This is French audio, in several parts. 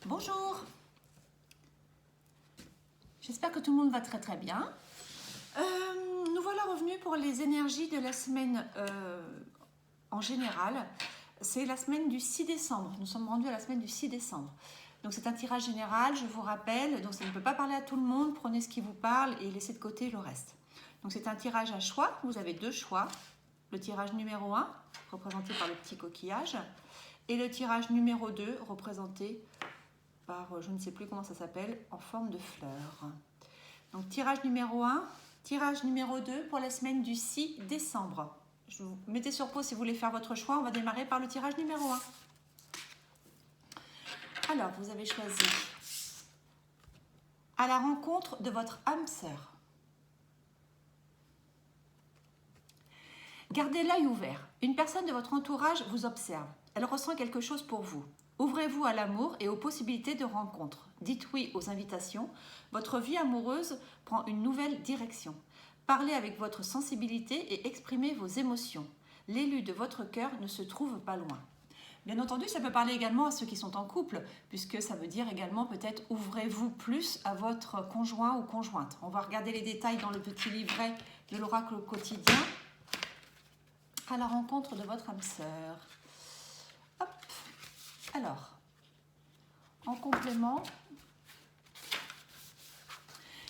Bonjour, j'espère que tout le monde va très très bien. Nous voilà revenus pour les énergies de la semaine en général. C'est la semaine du 6 décembre, nous sommes rendus à la semaine du 6 décembre. Donc c'est un tirage général, je vous rappelle, donc ça ne peut pas parler à tout le monde, prenez ce qui vous parle et laissez de côté le reste. Donc c'est un tirage à choix, vous avez deux choix. Le tirage numéro 1, représenté par le petit coquillage, et le tirage numéro 2, représenté par, je ne sais plus comment ça s'appelle, en forme de fleur. Donc tirage numéro 1, tirage numéro 2 pour la semaine du 6 décembre. Je vous mettez sur pause si vous voulez faire votre choix. On va démarrer par le tirage numéro 1. Alors, vous avez choisi à la rencontre de votre âme sœur. Gardez l'œil ouvert. Une personne de votre entourage vous observe. Elle ressent quelque chose pour vous. Ouvrez-vous à l'amour et aux possibilités de rencontre. Dites oui aux invitations. Votre vie amoureuse prend une nouvelle direction. Parlez avec votre sensibilité et exprimez vos émotions. L'élu de votre cœur ne se trouve pas loin. Bien entendu, ça peut parler également à ceux qui sont en couple, puisque ça veut dire également peut-être ouvrez-vous plus à votre conjoint ou conjointe. On va regarder les détails dans le petit livret de l'oracle quotidien. À la rencontre de votre âme sœur. Hop. Alors, en complément,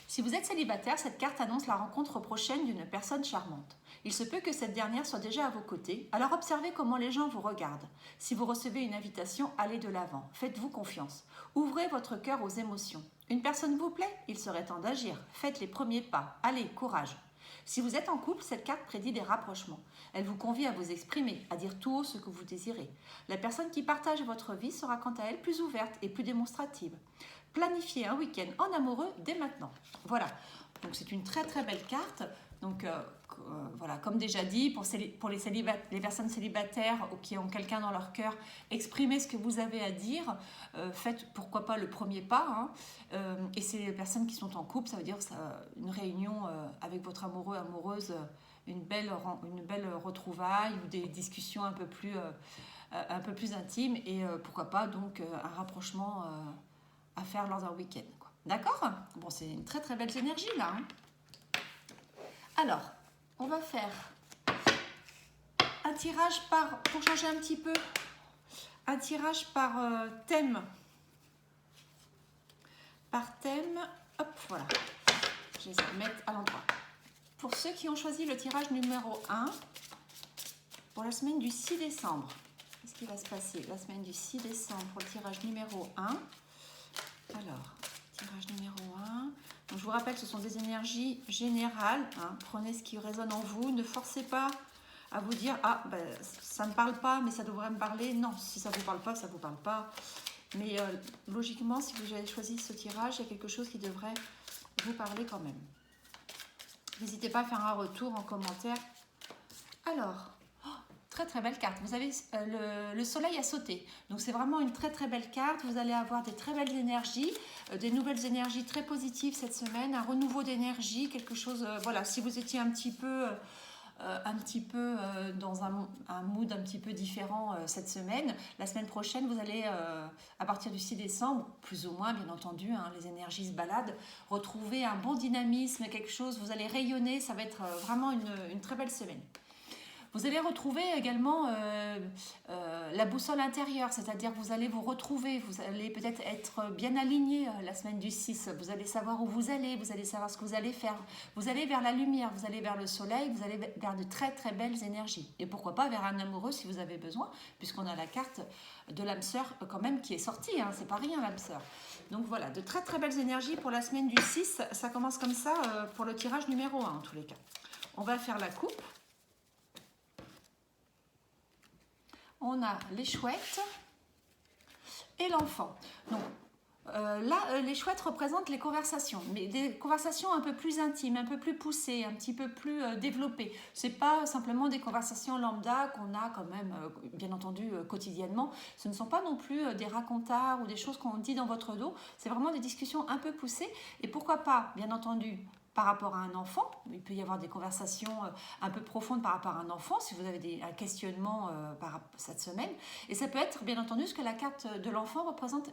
si vous êtes célibataire, cette carte annonce la rencontre prochaine d'une personne charmante. Il se peut que cette dernière soit déjà à vos côtés, alors observez comment les gens vous regardent. Si vous recevez une invitation, allez de l'avant, faites-vous confiance. Ouvrez votre cœur aux émotions. Une personne vous plaît, il serait temps d'agir. Faites les premiers pas. Allez, courage. Si vous êtes en couple, cette carte prédit des rapprochements. Elle vous convie à vous exprimer, à dire tout haut ce que vous désirez. La personne qui partage votre vie sera quant à elle plus ouverte et plus démonstrative. Planifiez un week-end en amoureux dès maintenant. Voilà, donc c'est une très très belle carte. Donc voilà, comme déjà dit, pour les personnes célibataires ou qui ont quelqu'un dans leur cœur, exprimez ce que vous avez à dire. Faites pourquoi pas le premier pas. Et c'est les personnes qui sont en couple, ça veut dire une réunion avec votre amoureux, amoureuse, une belle retrouvaille ou des discussions un peu plus intimes. Et pourquoi pas donc un rapprochement à faire lors d'un week-end. D'accord? Bon, c'est une très très belle énergie là. Alors, on va faire un tirage pour changer un petit peu, un tirage par thème. Par thème, hop, voilà. Je vais les mettre à l'endroit. Pour ceux qui ont choisi le tirage numéro 1, pour la semaine du 6 décembre, qu'est-ce qui va se passer la semaine du 6 décembre pour le tirage numéro 1? Alors, tirage numéro 1. Donc, je vous rappelle que ce sont des énergies générales. Prenez ce qui résonne en vous. Ne forcez pas à vous dire « Ah, ben, ça ne me parle pas, mais ça devrait me parler. » Non, si ça ne vous parle pas, ça ne vous parle pas. Mais logiquement, si vous avez choisi ce tirage, il y a quelque chose qui devrait vous parler quand même. N'hésitez pas à faire un retour en commentaire. Alors, très très belle carte. Vous avez le soleil a sauté. Donc c'est vraiment une très très belle carte. Vous allez avoir des très belles énergies, des nouvelles énergies très positives cette semaine, un renouveau d'énergie, quelque chose, voilà, si vous étiez un petit peu dans un mood un petit peu différent cette semaine. La semaine prochaine, vous allez, à partir du 6 décembre, plus ou moins, bien entendu, les énergies se baladent, retrouver un bon dynamisme, quelque chose, vous allez rayonner, ça va être vraiment une très belle semaine. Vous allez retrouver également la boussole intérieure, c'est-à-dire vous allez vous retrouver, vous allez peut-être être bien aligné la semaine du 6, vous allez savoir où vous allez savoir ce que vous allez faire, vous allez vers la lumière, vous allez vers le soleil, vous allez vers de très très belles énergies. Et pourquoi pas vers un amoureux si vous avez besoin, puisqu'on a la carte de l'âme sœur quand même qui est sortie, c'est pas rien l'âme sœur. Donc voilà, de très très belles énergies pour la semaine du 6, ça commence comme ça pour le tirage numéro 1 en tous les cas. On va faire la coupe. On a les chouettes et l'enfant. Donc là, les chouettes représentent les conversations, mais des conversations un peu plus intimes, un peu plus poussées, un petit peu plus développées. Ce n'est pas simplement des conversations lambda qu'on a quand même, bien entendu, quotidiennement. Ce ne sont pas non plus des racontards ou des choses qu'on dit dans votre dos. C'est vraiment des discussions un peu poussées. Et pourquoi pas, bien entendu, par rapport à un enfant. Il peut y avoir des conversations un peu profondes par rapport à un enfant, si vous avez un questionnement par cette semaine. Et ça peut être, bien entendu, ce que la carte de l'enfant représente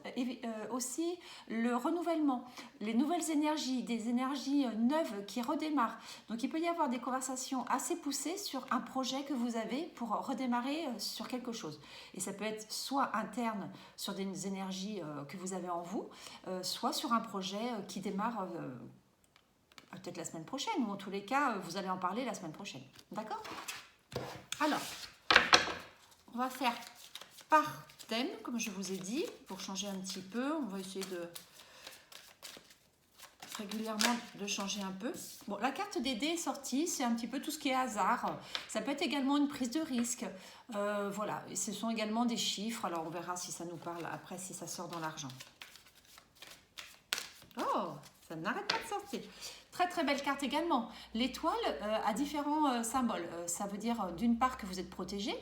aussi le renouvellement, les nouvelles énergies, des énergies neuves qui redémarrent. Donc il peut y avoir des conversations assez poussées sur un projet que vous avez pour redémarrer sur quelque chose. Et ça peut être soit interne sur des énergies que vous avez en vous, soit sur un projet qui démarre peut-être la semaine prochaine, ou en tous les cas, vous allez en parler la semaine prochaine. D'accord? Alors, on va faire par thème, comme je vous ai dit, pour changer un petit peu. On va essayer de régulièrement de changer un peu. Bon, la carte des dés est sortie, c'est un petit peu tout ce qui est hasard. Ça peut être également une prise de risque. Voilà, et ce sont également des chiffres. Alors, on verra si ça nous parle après, si ça sort dans l'argent. Oh, ça n'arrête pas de sortir. Très très belle carte également. L'étoile a différents symboles. Ça veut dire d'une part que vous êtes protégé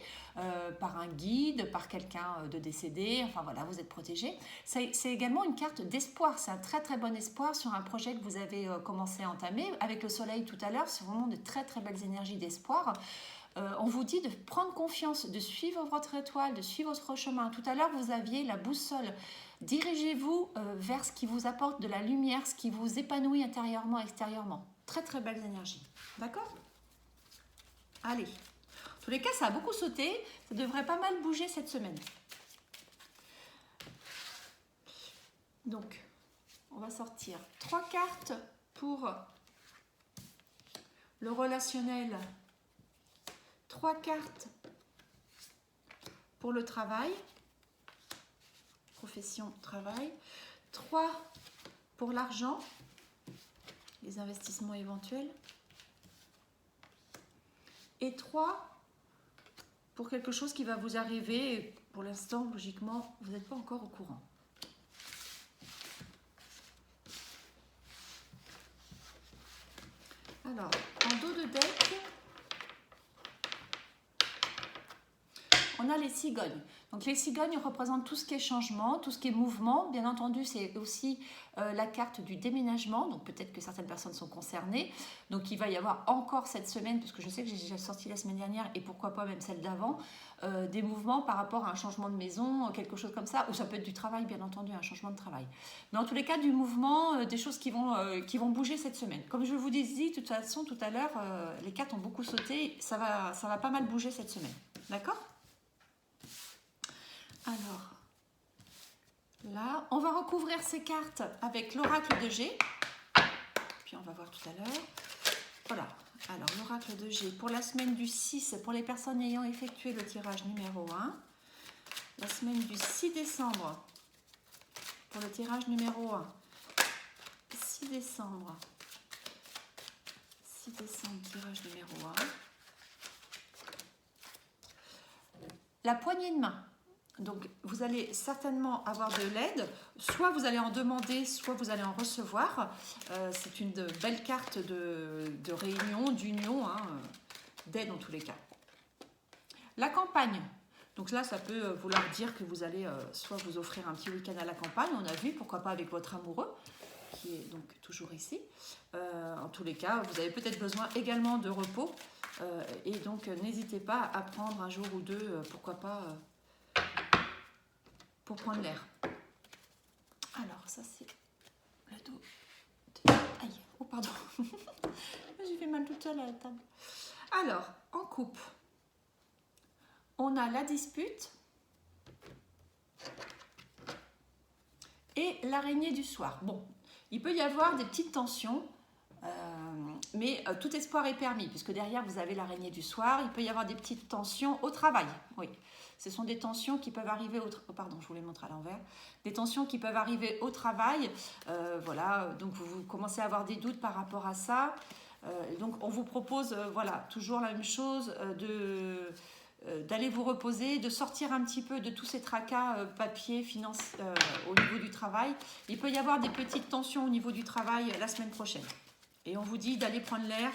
par un guide, par quelqu'un de décédé. Enfin voilà, vous êtes protégé. C'est également une carte d'espoir. C'est un très très bon espoir sur un projet que vous avez commencé à entamer. Avec le soleil tout à l'heure, c'est vraiment de très très belles énergies d'espoir. On vous dit de prendre confiance, de suivre votre étoile, de suivre votre chemin. Tout à l'heure, vous aviez la boussole. Dirigez-vous vers ce qui vous apporte de la lumière, ce qui vous épanouit intérieurement, extérieurement. Très très belles énergies. D'accord? Allez. En tous les cas, ça a beaucoup sauté. Ça devrait pas mal bouger cette semaine. Donc, on va sortir 3 cartes pour le relationnel. 3 cartes pour le travail. Profession, travail. 3 pour l'argent, les investissements éventuels. Et 3 pour quelque chose qui va vous arriver. Et pour l'instant, logiquement, vous n'êtes pas encore au courant. Alors, en dos de deck, on a les cigognes. Donc les cigognes représentent tout ce qui est changement, tout ce qui est mouvement. Bien entendu, c'est aussi la carte du déménagement. Donc peut-être que certaines personnes sont concernées. Donc il va y avoir encore cette semaine, parce que je sais que j'ai déjà sorti la semaine dernière, et pourquoi pas même celle d'avant, des mouvements par rapport à un changement de maison, quelque chose comme ça. Ou ça peut être du travail, bien entendu, un changement de travail. Mais en tous les cas, du mouvement, des choses qui vont bouger cette semaine. Comme je vous disais, de toute façon, tout à l'heure, les cartes ont beaucoup sauté. Ça va pas mal bouger cette semaine. D'accord ? Alors, là, on va recouvrir ces cartes avec l'oracle de G. Puis on va voir tout à l'heure. Voilà, alors l'oracle de G pour la semaine du 6, pour les personnes ayant effectué le tirage numéro 1. La semaine du 6 décembre, pour le tirage numéro 1. 6 décembre, tirage numéro 1. La poignée de main. Donc, vous allez certainement avoir de l'aide. Soit vous allez en demander, soit vous allez en recevoir. C'est une belle carte de réunion, d'union, hein, d'aide en tous les cas. La campagne. Donc là, ça peut vouloir dire que vous allez soit vous offrir un petit week-end à la campagne. On a vu, pourquoi pas avec votre amoureux, qui est donc toujours ici. En tous les cas, vous avez peut-être besoin également de repos. Et donc, n'hésitez pas à prendre un jour ou deux, pourquoi pas... pour prendre l'air. Alors, ça c'est le dos. Aïe, oh pardon. J'ai fait mal toute seule à la table. Alors, en coupe, on a la dispute et l'araignée du soir. Bon, il peut y avoir des petites tensions, mais tout espoir est permis, puisque derrière vous avez l'araignée du soir. Il peut y avoir des petites tensions au travail, oui. Ce sont des tensions qui peuvent arriver au travail. Oh, pardon, je vous les montre à l'envers. Des tensions qui peuvent arriver au travail. Voilà, donc vous commencez à avoir des doutes par rapport à ça. Donc on vous propose, voilà, toujours la même chose, d'aller vous reposer, de sortir un petit peu de tous ces tracas papier, finance au niveau du travail. Il peut y avoir des petites tensions au niveau du travail la semaine prochaine. Et on vous dit d'aller prendre l'air,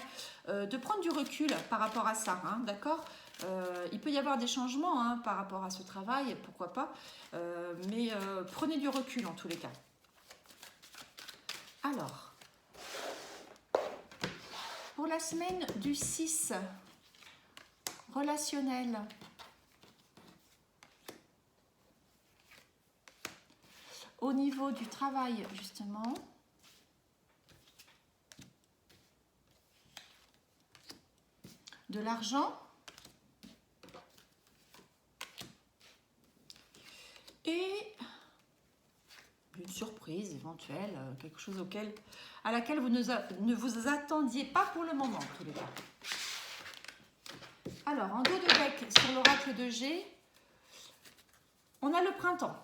de prendre du recul par rapport à ça, hein, d'accord ? Il peut y avoir des changements hein, par rapport à ce travail, pourquoi pas, mais prenez du recul en tous les cas. Alors, Pour la semaine du 6, relationnel. Au niveau du travail, justement. De l'argent. Et une surprise éventuelle, quelque chose à laquelle vous ne vous attendiez pas pour le moment, en tous les cas. Alors, en dos de deck, sur l'oracle de G, on a le printemps.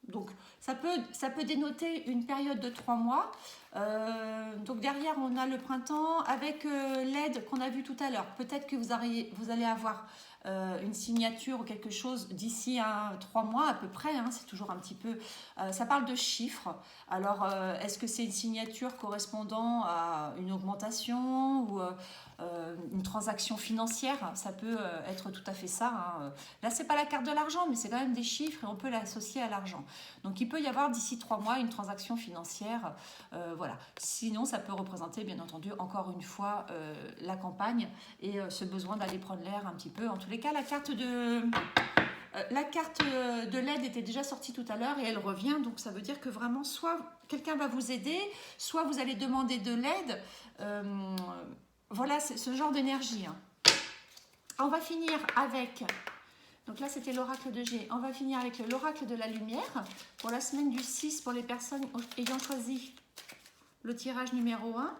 Donc, ça peut dénoter une période de 3 mois. Donc, derrière, on a le printemps avec l'aide qu'on a vue tout à l'heure. Peut-être que vous allez avoir une signature ou quelque chose d'ici à 3 mois à peu près. Hein, c'est toujours un petit peu... ça parle de chiffres. Alors, est-ce que c'est une signature correspondant à une augmentation ou une transaction financière? Ça peut être tout à fait ça. Hein. Là, c'est pas la carte de l'argent, mais c'est quand même des chiffres et on peut l'associer à l'argent. Donc, il peut y avoir d'ici 3 mois une transaction financière. Voilà. Sinon, ça peut représenter, bien entendu, encore une fois, la campagne et ce besoin d'aller prendre l'air un petit peu. En tous les cas, la carte de l'aide était déjà sortie tout à l'heure et elle revient. Donc, ça veut dire que vraiment, soit quelqu'un va vous aider, soit vous allez demander de l'aide. Voilà, c'est ce genre d'énergie. Hein. On va finir avec... Donc là, c'était l'oracle de G. On va finir avec l'oracle de la lumière pour la semaine du 6 pour les personnes ayant choisi le tirage numéro 1.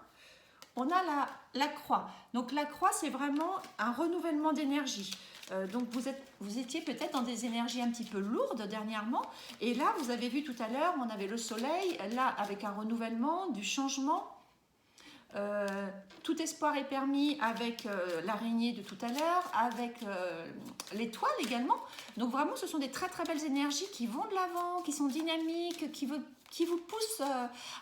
On a la croix. Donc la croix, c'est vraiment un renouvellement d'énergie. Donc vous étiez peut-être dans des énergies un petit peu lourdes dernièrement. Et là, vous avez vu tout à l'heure, on avait le soleil, là avec un renouvellement, du changement. Tout espoir est permis avec l'araignée de tout à l'heure, avec l'étoile également. Donc vraiment, ce sont des très très belles énergies qui vont de l'avant, qui sont dynamiques, qui vous poussent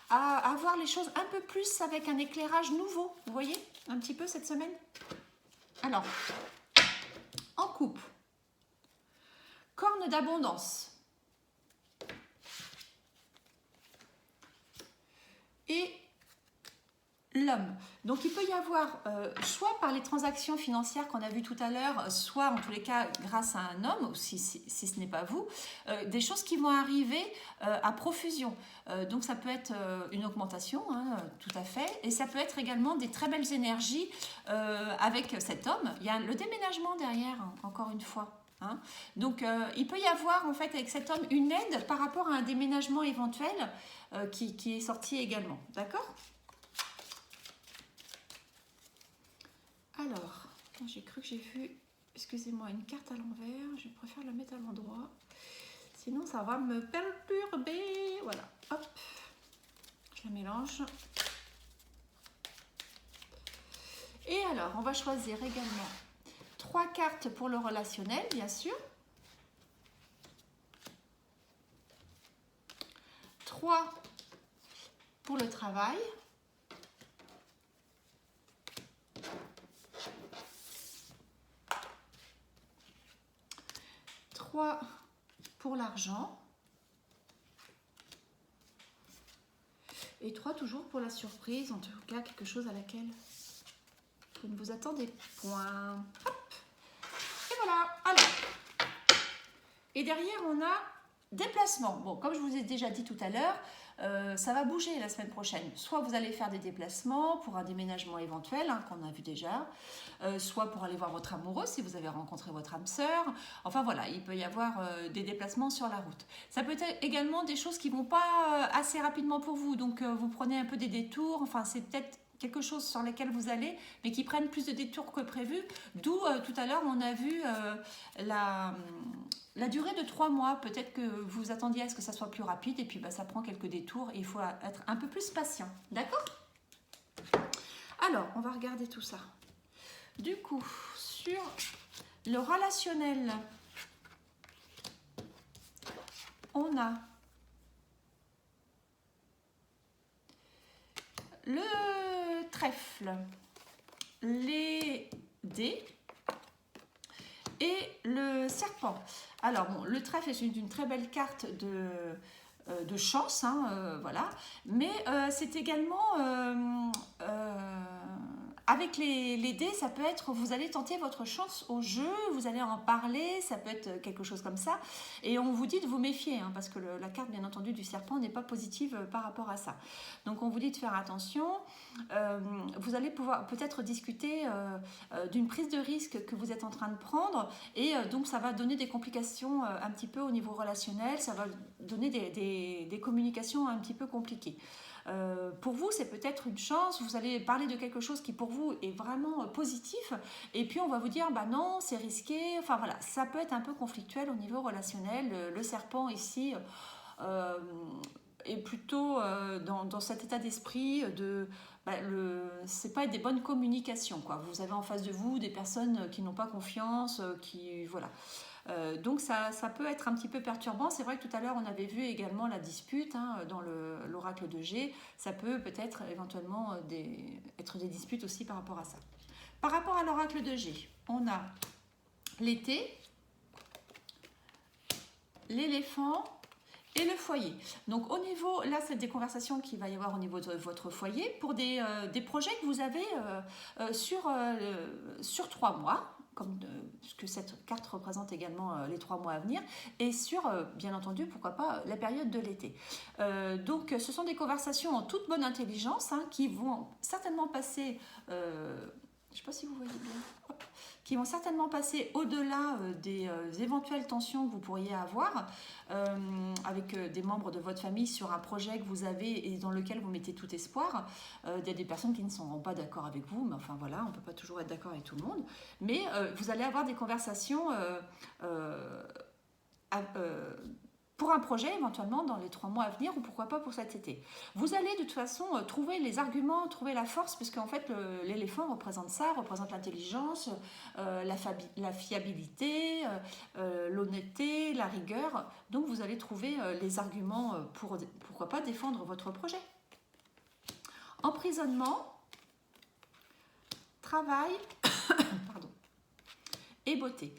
à voir les choses un peu plus avec un éclairage nouveau. Vous voyez un petit peu cette semaine? Alors, en coupe, corne d'abondance. Et l'homme. Donc il peut y avoir, soit par les transactions financières qu'on a vues tout à l'heure, soit en tous les cas grâce à un homme, si ce n'est pas vous, des choses qui vont arriver à profusion. Donc ça peut être une augmentation, hein, tout à fait, et ça peut être également des très belles énergies avec cet homme. Il y a le déménagement derrière, hein, encore une fois. Hein. Donc il peut y avoir en fait avec cet homme une aide par rapport à un déménagement éventuel qui est sorti également. D'accord ? Alors, j'ai cru que j'ai vu, excusez-moi, une carte à l'envers. Je préfère la mettre à l'endroit. Sinon, ça va me perturber. Voilà, hop. Je la mélange. Et alors, on va choisir également 3 cartes pour le relationnel, bien sûr. 3 pour le travail. 3 pour l'argent et 3 toujours pour la surprise, en tout cas quelque chose à laquelle vous ne vous attendez point. Hop. Et voilà. Alors, et derrière on a déplacement. Bon, comme je vous ai déjà dit tout à l'heure, ça va bouger la semaine prochaine. Soit vous allez faire des déplacements pour un déménagement éventuel, hein, qu'on a vu déjà, soit pour aller voir votre amoureux si vous avez rencontré votre âme sœur. Enfin voilà, il peut y avoir des déplacements sur la route. Ça peut être également des choses qui ne vont pas assez rapidement pour vous, donc vous prenez un peu des détours. Enfin, c'est peut-être quelque chose sur lesquels vous allez, mais qui prennent plus de détours que prévu. D'où tout à l'heure, on a vu la durée de 3 mois. Peut-être que vous attendiez à ce que ça soit plus rapide, et puis ça prend quelques détours, et il faut être un peu plus patient. D'accord? Alors, on va regarder tout ça. Du coup, sur le relationnel, on a le trèfle, les dés et le serpent. Alors bon, le trèfle est une très belle carte de chance, hein, voilà. Mais c'est également avec les dés, ça peut être, vous allez tenter votre chance au jeu, vous allez en parler, ça peut être quelque chose comme ça. Et on vous dit de vous méfier, hein, parce que la carte, bien entendu, du serpent n'est pas positive par rapport à ça. Donc on vous dit de faire attention. Vous allez pouvoir peut-être discuter d'une prise de risque que vous êtes en train de prendre. Et donc ça va donner des complications un petit peu au niveau relationnel, ça va donner des communications un petit peu compliquées. Pour vous, c'est peut-être une chance, vous allez parler de quelque chose qui pour vous est vraiment positif, et puis on va vous dire, bah non, c'est risqué, enfin voilà, ça peut être un peu conflictuel au niveau relationnel. Le serpent ici est plutôt dans cet état d'esprit de... c'est pas des bonnes communications, quoi. Vous avez en face de vous des personnes qui n'ont pas confiance, qui... Voilà. Donc ça peut être un petit peu perturbant. C'est vrai que tout à l'heure on avait vu également la dispute dans l'oracle de G. Ça peut peut-être éventuellement être des disputes aussi par rapport à ça. Par rapport à l'oracle de G, on a l'été, l'éléphant et le foyer. Donc au niveau, là c'est des conversations qu'il va y avoir au niveau de votre foyer pour des projets que vous avez sur 3 mois. Puisque cette carte représente également les 3 mois à venir, et sur, bien entendu, pourquoi pas, la période de l'été. Donc, ce sont des conversations en toute bonne intelligence qui vont certainement passer, je ne sais pas si vous voyez bien, hop, qui vont certainement passer au-delà des éventuelles tensions que vous pourriez avoir avec des membres de votre famille sur un projet que vous avez et dans lequel vous mettez tout espoir. Il y a des personnes qui ne sont pas d'accord avec vous, mais enfin voilà, on ne peut pas toujours être d'accord avec tout le monde. Mais vous allez avoir des conversations pour un projet éventuellement dans les 3 mois à venir, ou pourquoi pas pour cet été. Vous allez de toute façon trouver les arguments, trouver la force, puisque en fait l'éléphant représente ça, représente l'intelligence, la fiabilité, l'honnêteté, la rigueur. Donc vous allez trouver les arguments pour, pourquoi pas, défendre votre projet. Emprisonnement, travail, pardon, et beauté.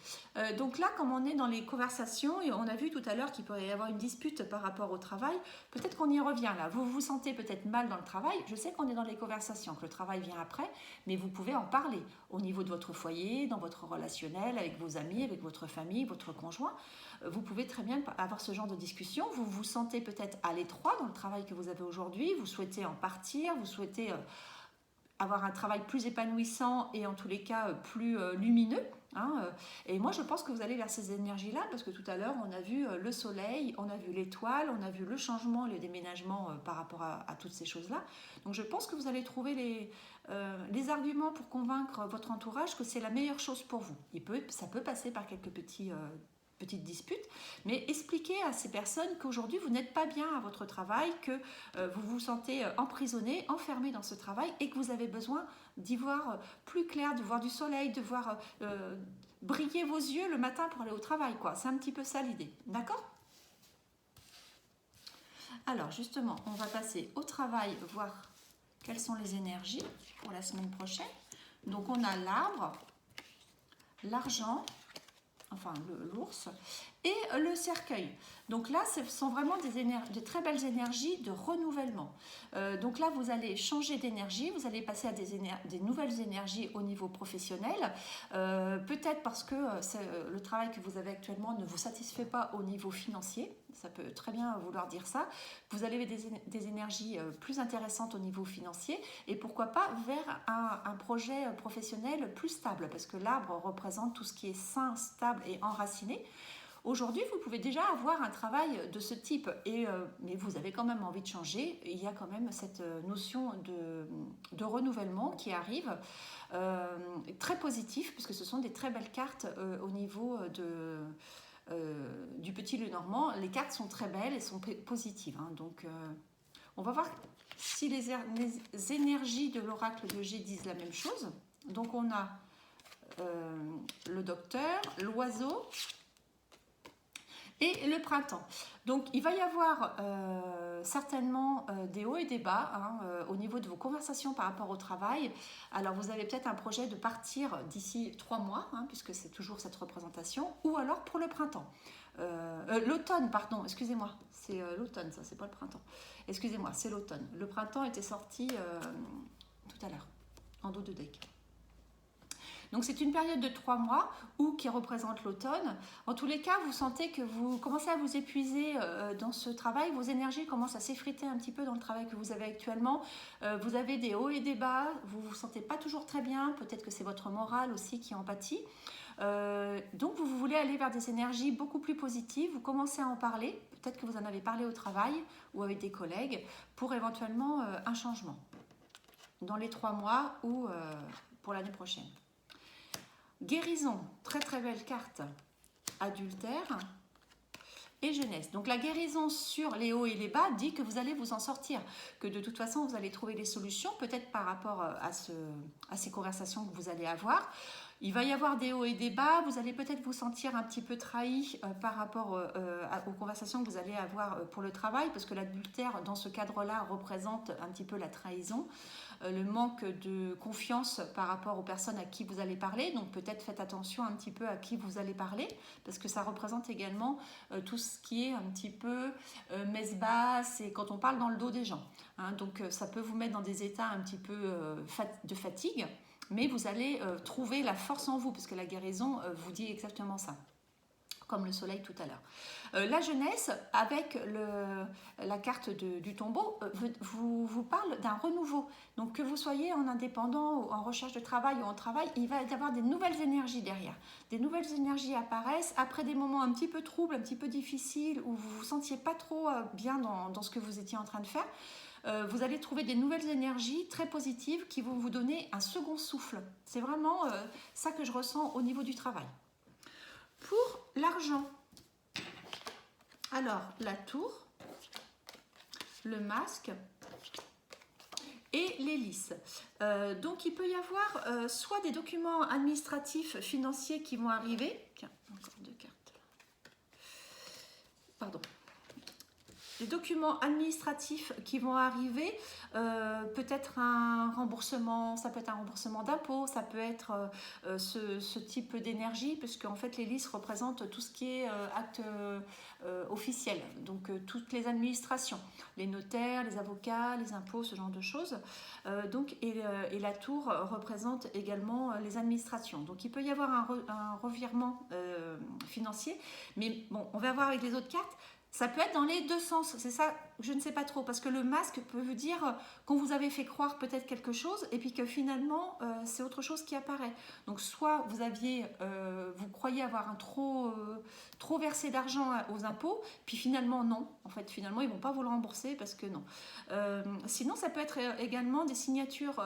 Donc là, comme on est dans les conversations, et on a vu tout à l'heure qu'il pourrait y avoir une dispute par rapport au travail, peut-être qu'on y revient là. Vous vous sentez peut-être mal dans le travail. Je sais qu'on est dans les conversations, que le travail vient après, mais vous pouvez en parler au niveau de votre foyer, dans votre relationnel, avec vos amis, avec votre famille, votre conjoint. Vous pouvez très bien avoir ce genre de discussion. Vous vous sentez peut-être à l'étroit dans le travail que vous avez aujourd'hui. Vous souhaitez en partir, vous souhaitez avoir un travail plus épanouissant et en tous les cas plus lumineux. Et moi je pense que vous allez vers ces énergies là, parce que tout à l'heure on a vu le soleil, on a vu l'étoile, on a vu le changement, le déménagement par rapport à toutes ces choses là. Donc je pense que vous allez trouver les arguments pour convaincre votre entourage que c'est la meilleure chose pour vous. Ça peut passer par quelques petites disputes, mais expliquez à ces personnes qu'aujourd'hui vous n'êtes pas bien à votre travail, que vous vous sentez emprisonné, enfermé dans ce travail, et que vous avez besoin d'y voir plus clair, de voir du soleil, de voir briller vos yeux le matin pour aller au travail, quoi. C'est un petit peu ça l'idée, d'accord? Alors justement, on va passer au travail, voir quelles sont les énergies pour la semaine prochaine. Donc on a l'arbre, l'argent, enfin l'ours, et le cercueil. Donc là, ce sont vraiment de très belles énergies de renouvellement. Donc là, vous allez changer d'énergie, vous allez passer à des nouvelles énergies au niveau professionnel. Peut-être parce que le travail que vous avez actuellement ne vous satisfait pas au niveau financier. Ça peut très bien vouloir dire ça. Vous avez des énergies plus intéressantes au niveau financier, et pourquoi pas vers un projet professionnel plus stable, parce que l'arbre représente tout ce qui est sain, stable et enraciné. Aujourd'hui, vous pouvez déjà avoir un travail de ce type, mais vous avez quand même envie de changer. Il y a quand même cette notion de renouvellement qui arrive, très positif, puisque ce sont des très belles cartes au niveau du petit Lenormand. Les cartes sont très belles et sont positives. Donc, on va voir si les énergies de l'oracle de G disent la même chose. Donc, on a le docteur, l'oiseau et le printemps. Donc il va y avoir certainement des hauts et des bas au niveau de vos conversations par rapport au travail. Alors vous avez peut-être un projet de partir d'ici 3 mois, puisque c'est toujours cette représentation, ou alors pour le printemps. L'automne, pardon, excusez-moi, c'est l'automne, ça, c'est pas le printemps. Excusez-moi, c'est l'automne. Le printemps était sorti tout à l'heure. en dos de deck. Donc c'est une période de 3 mois qui représente l'automne. En tous les cas, vous sentez que vous commencez à vous épuiser dans ce travail. Vos énergies commencent à s'effriter un petit peu dans le travail que vous avez actuellement. Vous avez des hauts et des bas. Vous ne vous sentez pas toujours très bien. Peut-être que c'est votre morale aussi qui en pâtit. Donc vous voulez aller vers des énergies beaucoup plus positives. Vous commencez à en parler. Peut-être que vous en avez parlé au travail ou avec des collègues pour éventuellement un changement dans les 3 mois ou pour l'année prochaine. Guérison, très très belle carte, adultère et jeunesse. Donc la guérison sur les hauts et les bas dit que vous allez vous en sortir, que de toute façon vous allez trouver des solutions, peut-être par rapport à ces conversations que vous allez avoir. Il va y avoir des hauts et des bas, vous allez peut-être vous sentir un petit peu trahi par rapport aux conversations que vous allez avoir pour le travail, parce que l'adultère dans ce cadre-là représente un petit peu la trahison. Le manque de confiance par rapport aux personnes à qui vous allez parler. Donc peut-être faites attention un petit peu à qui vous allez parler, parce que ça représente également tout ce qui est un petit peu messe basse et quand on parle dans le dos des gens. Hein, donc ça peut vous mettre dans des états un petit peu de fatigue, mais vous allez trouver la force en vous, parce que la guérison vous dit exactement ça, comme le soleil tout à l'heure. La jeunesse, avec la carte du tombeau, vous parle d'un renouveau. Donc que vous soyez en indépendant, ou en recherche de travail ou en travail, il va y avoir des nouvelles énergies derrière. Des nouvelles énergies apparaissent après des moments un petit peu troubles, un petit peu difficiles, où vous ne vous sentiez pas trop bien dans ce que vous étiez en train de faire. Vous allez trouver des nouvelles énergies très positives qui vont vous donner un second souffle. C'est vraiment ça que je ressens au niveau du travail. Pour l'argent, alors la tour, le masque et l'hélice. Donc il peut y avoir soit des documents administratifs financiers qui vont arriver. Tiens, encore 2 cartes. Pardon. Des documents administratifs qui vont arriver, peut-être un remboursement, ça peut être un remboursement d'impôts, ça peut être ce type d'énergie, puisque en fait l'hélice représente tout ce qui est acte officiel, donc toutes les administrations, les notaires, les avocats, les impôts, ce genre de choses. Et la tour représente également les administrations. Donc il peut y avoir un revirement financier, mais bon, on va voir avec les autres cartes. Ça peut être dans les deux sens, c'est ça, je ne sais pas trop, parce que le masque peut vous dire qu'on vous avait fait croire peut-être quelque chose et puis que finalement c'est autre chose qui apparaît. Donc soit vous croyez avoir un trop versé d'argent aux impôts, puis finalement non, en fait finalement ils ne vont pas vous le rembourser parce que non. Sinon ça peut être également des signatures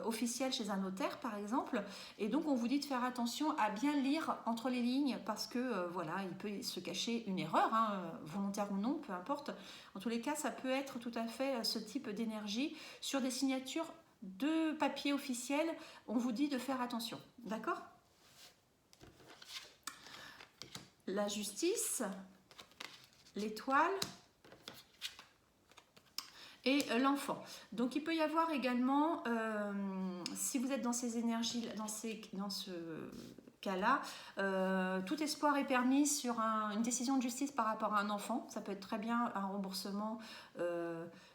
officielles chez un notaire par exemple, et donc on vous dit de faire attention à bien lire entre les lignes parce que voilà, il peut se cacher une erreur, hein, volontaire ou non, peu importe. En tous les cas, ça peut être tout à fait ce type d'énergie. Sur des signatures de papier officiel, on vous dit de faire attention. D'accord ? La justice, l'étoile et l'enfant. Donc il peut y avoir également, si vous êtes dans ces énergies, dans ce cas-là, tout espoir est permis sur une décision de justice par rapport à un enfant. Ça peut être très bien un remboursement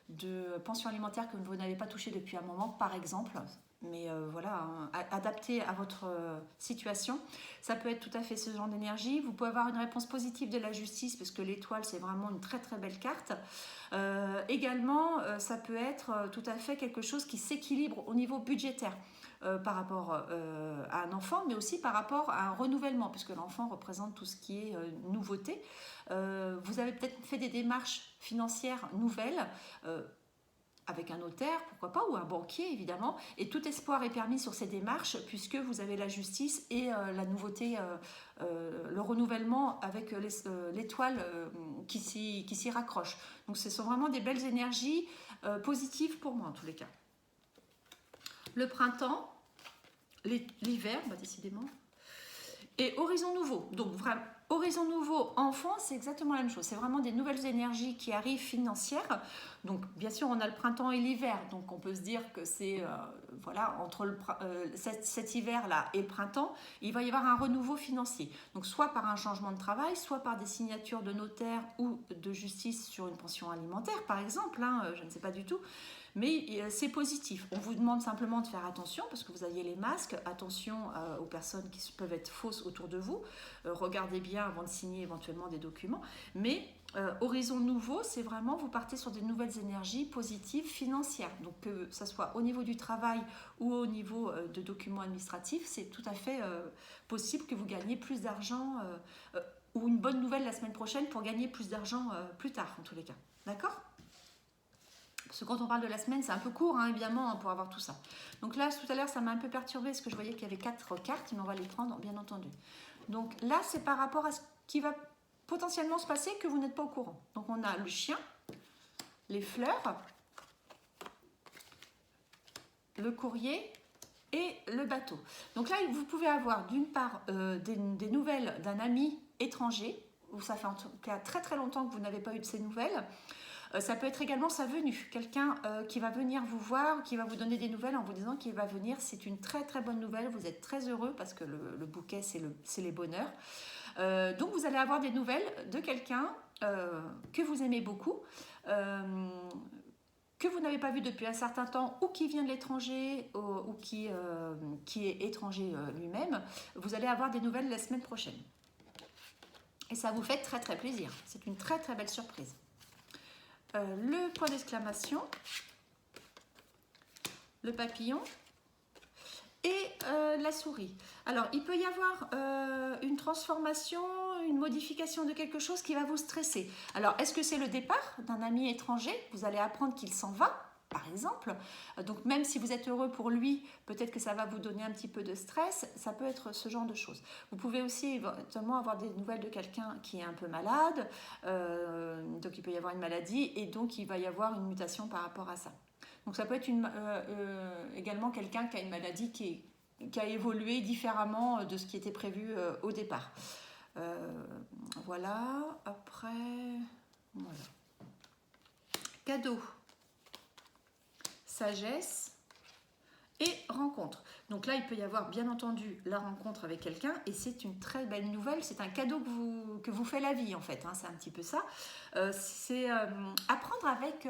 de pension alimentaire que vous n'avez pas touché depuis un moment, par exemple. Mais voilà, adapté à votre situation. Ça peut être tout à fait ce genre d'énergie. Vous pouvez avoir une réponse positive de la justice, parce que l'étoile, c'est vraiment une très très belle carte. Également, ça peut être tout à fait quelque chose qui s'équilibre au niveau budgétaire. Par rapport à un enfant, mais aussi par rapport à un renouvellement, puisque l'enfant représente tout ce qui est nouveauté. Vous avez peut-être fait des démarches financières nouvelles, avec un notaire, pourquoi pas, ou un banquier évidemment, et tout espoir est permis sur ces démarches, puisque vous avez la justice et la nouveauté, le renouvellement avec l'étoile qui s'y raccroche. Donc ce sont vraiment des belles énergies positives pour moi en tous les cas. Le printemps, l'hiver, bah décidément, et horizon nouveau. Donc vraiment, horizon nouveau, enfant, c'est exactement la même chose. C'est vraiment des nouvelles énergies qui arrivent financières. Donc bien sûr, on a le printemps et l'hiver. Donc on peut se dire que c'est, voilà, entre cet hiver-là et le printemps, il va y avoir un renouveau financier. Donc soit par un changement de travail, soit par des signatures de notaire ou de justice sur une pension alimentaire, par exemple. Hein, je ne sais pas du tout. Mais c'est positif. On vous demande simplement de faire attention parce que vous aviez les masques. Attention aux personnes qui peuvent être fausses autour de vous. Regardez bien avant de signer éventuellement des documents. Mais horizon nouveau, c'est vraiment vous partez sur des nouvelles énergies positives financières. Donc que ce soit au niveau du travail ou au niveau de documents administratifs, c'est tout à fait possible que vous gagnez plus d'argent ou une bonne nouvelle la semaine prochaine pour gagner plus d'argent plus tard en tous les cas. D'accord ? Parce que quand on parle de la semaine, c'est un peu court, hein, évidemment, hein, pour avoir tout ça. Donc là, tout à l'heure, ça m'a un peu perturbée parce que je voyais qu'il y avait 4 cartes, mais on va les prendre, bien entendu. Donc là, c'est par rapport à ce qui va potentiellement se passer que vous n'êtes pas au courant. Donc on a le chien, les fleurs, le courrier et le bateau. Donc là, vous pouvez avoir d'une part des nouvelles d'un ami étranger, où ça fait en tout cas très très longtemps que vous n'avez pas eu de ces nouvelles. Ça peut être également sa venue, quelqu'un qui va venir vous voir, qui va vous donner des nouvelles en vous disant qu'il va venir. C'est une très très bonne nouvelle, vous êtes très heureux parce que le bouquet c'est les bonheurs. Donc vous allez avoir des nouvelles de quelqu'un que vous aimez beaucoup, que vous n'avez pas vu depuis un certain temps ou qui vient de l'étranger ou qui est étranger lui-même. Vous allez avoir des nouvelles la semaine prochaine. Et ça vous fait très très plaisir, c'est une très très belle surprise. Le point d'exclamation, le papillon et la souris. Alors, il peut y avoir une transformation, une modification de quelque chose qui va vous stresser. Alors, est-ce que c'est le départ d'un ami étranger? Vous allez apprendre qu'il s'en va, par exemple. Donc, même si vous êtes heureux pour lui, peut-être que ça va vous donner un petit peu de stress. Ça peut être ce genre de choses. Vous pouvez aussi éventuellement avoir des nouvelles de quelqu'un qui est un peu malade. Donc, il peut y avoir une maladie et donc, il va y avoir une mutation par rapport à ça. Donc, ça peut être également quelqu'un qui a une maladie qui a évolué différemment de ce qui était prévu au départ. Voilà. Après, voilà. Cadeau. Sagesse et rencontre. Donc là, il peut y avoir bien entendu la rencontre avec quelqu'un et c'est une très belle nouvelle. C'est un cadeau que vous fait la vie en fait. Hein, c'est un petit peu ça. C'est apprendre avec...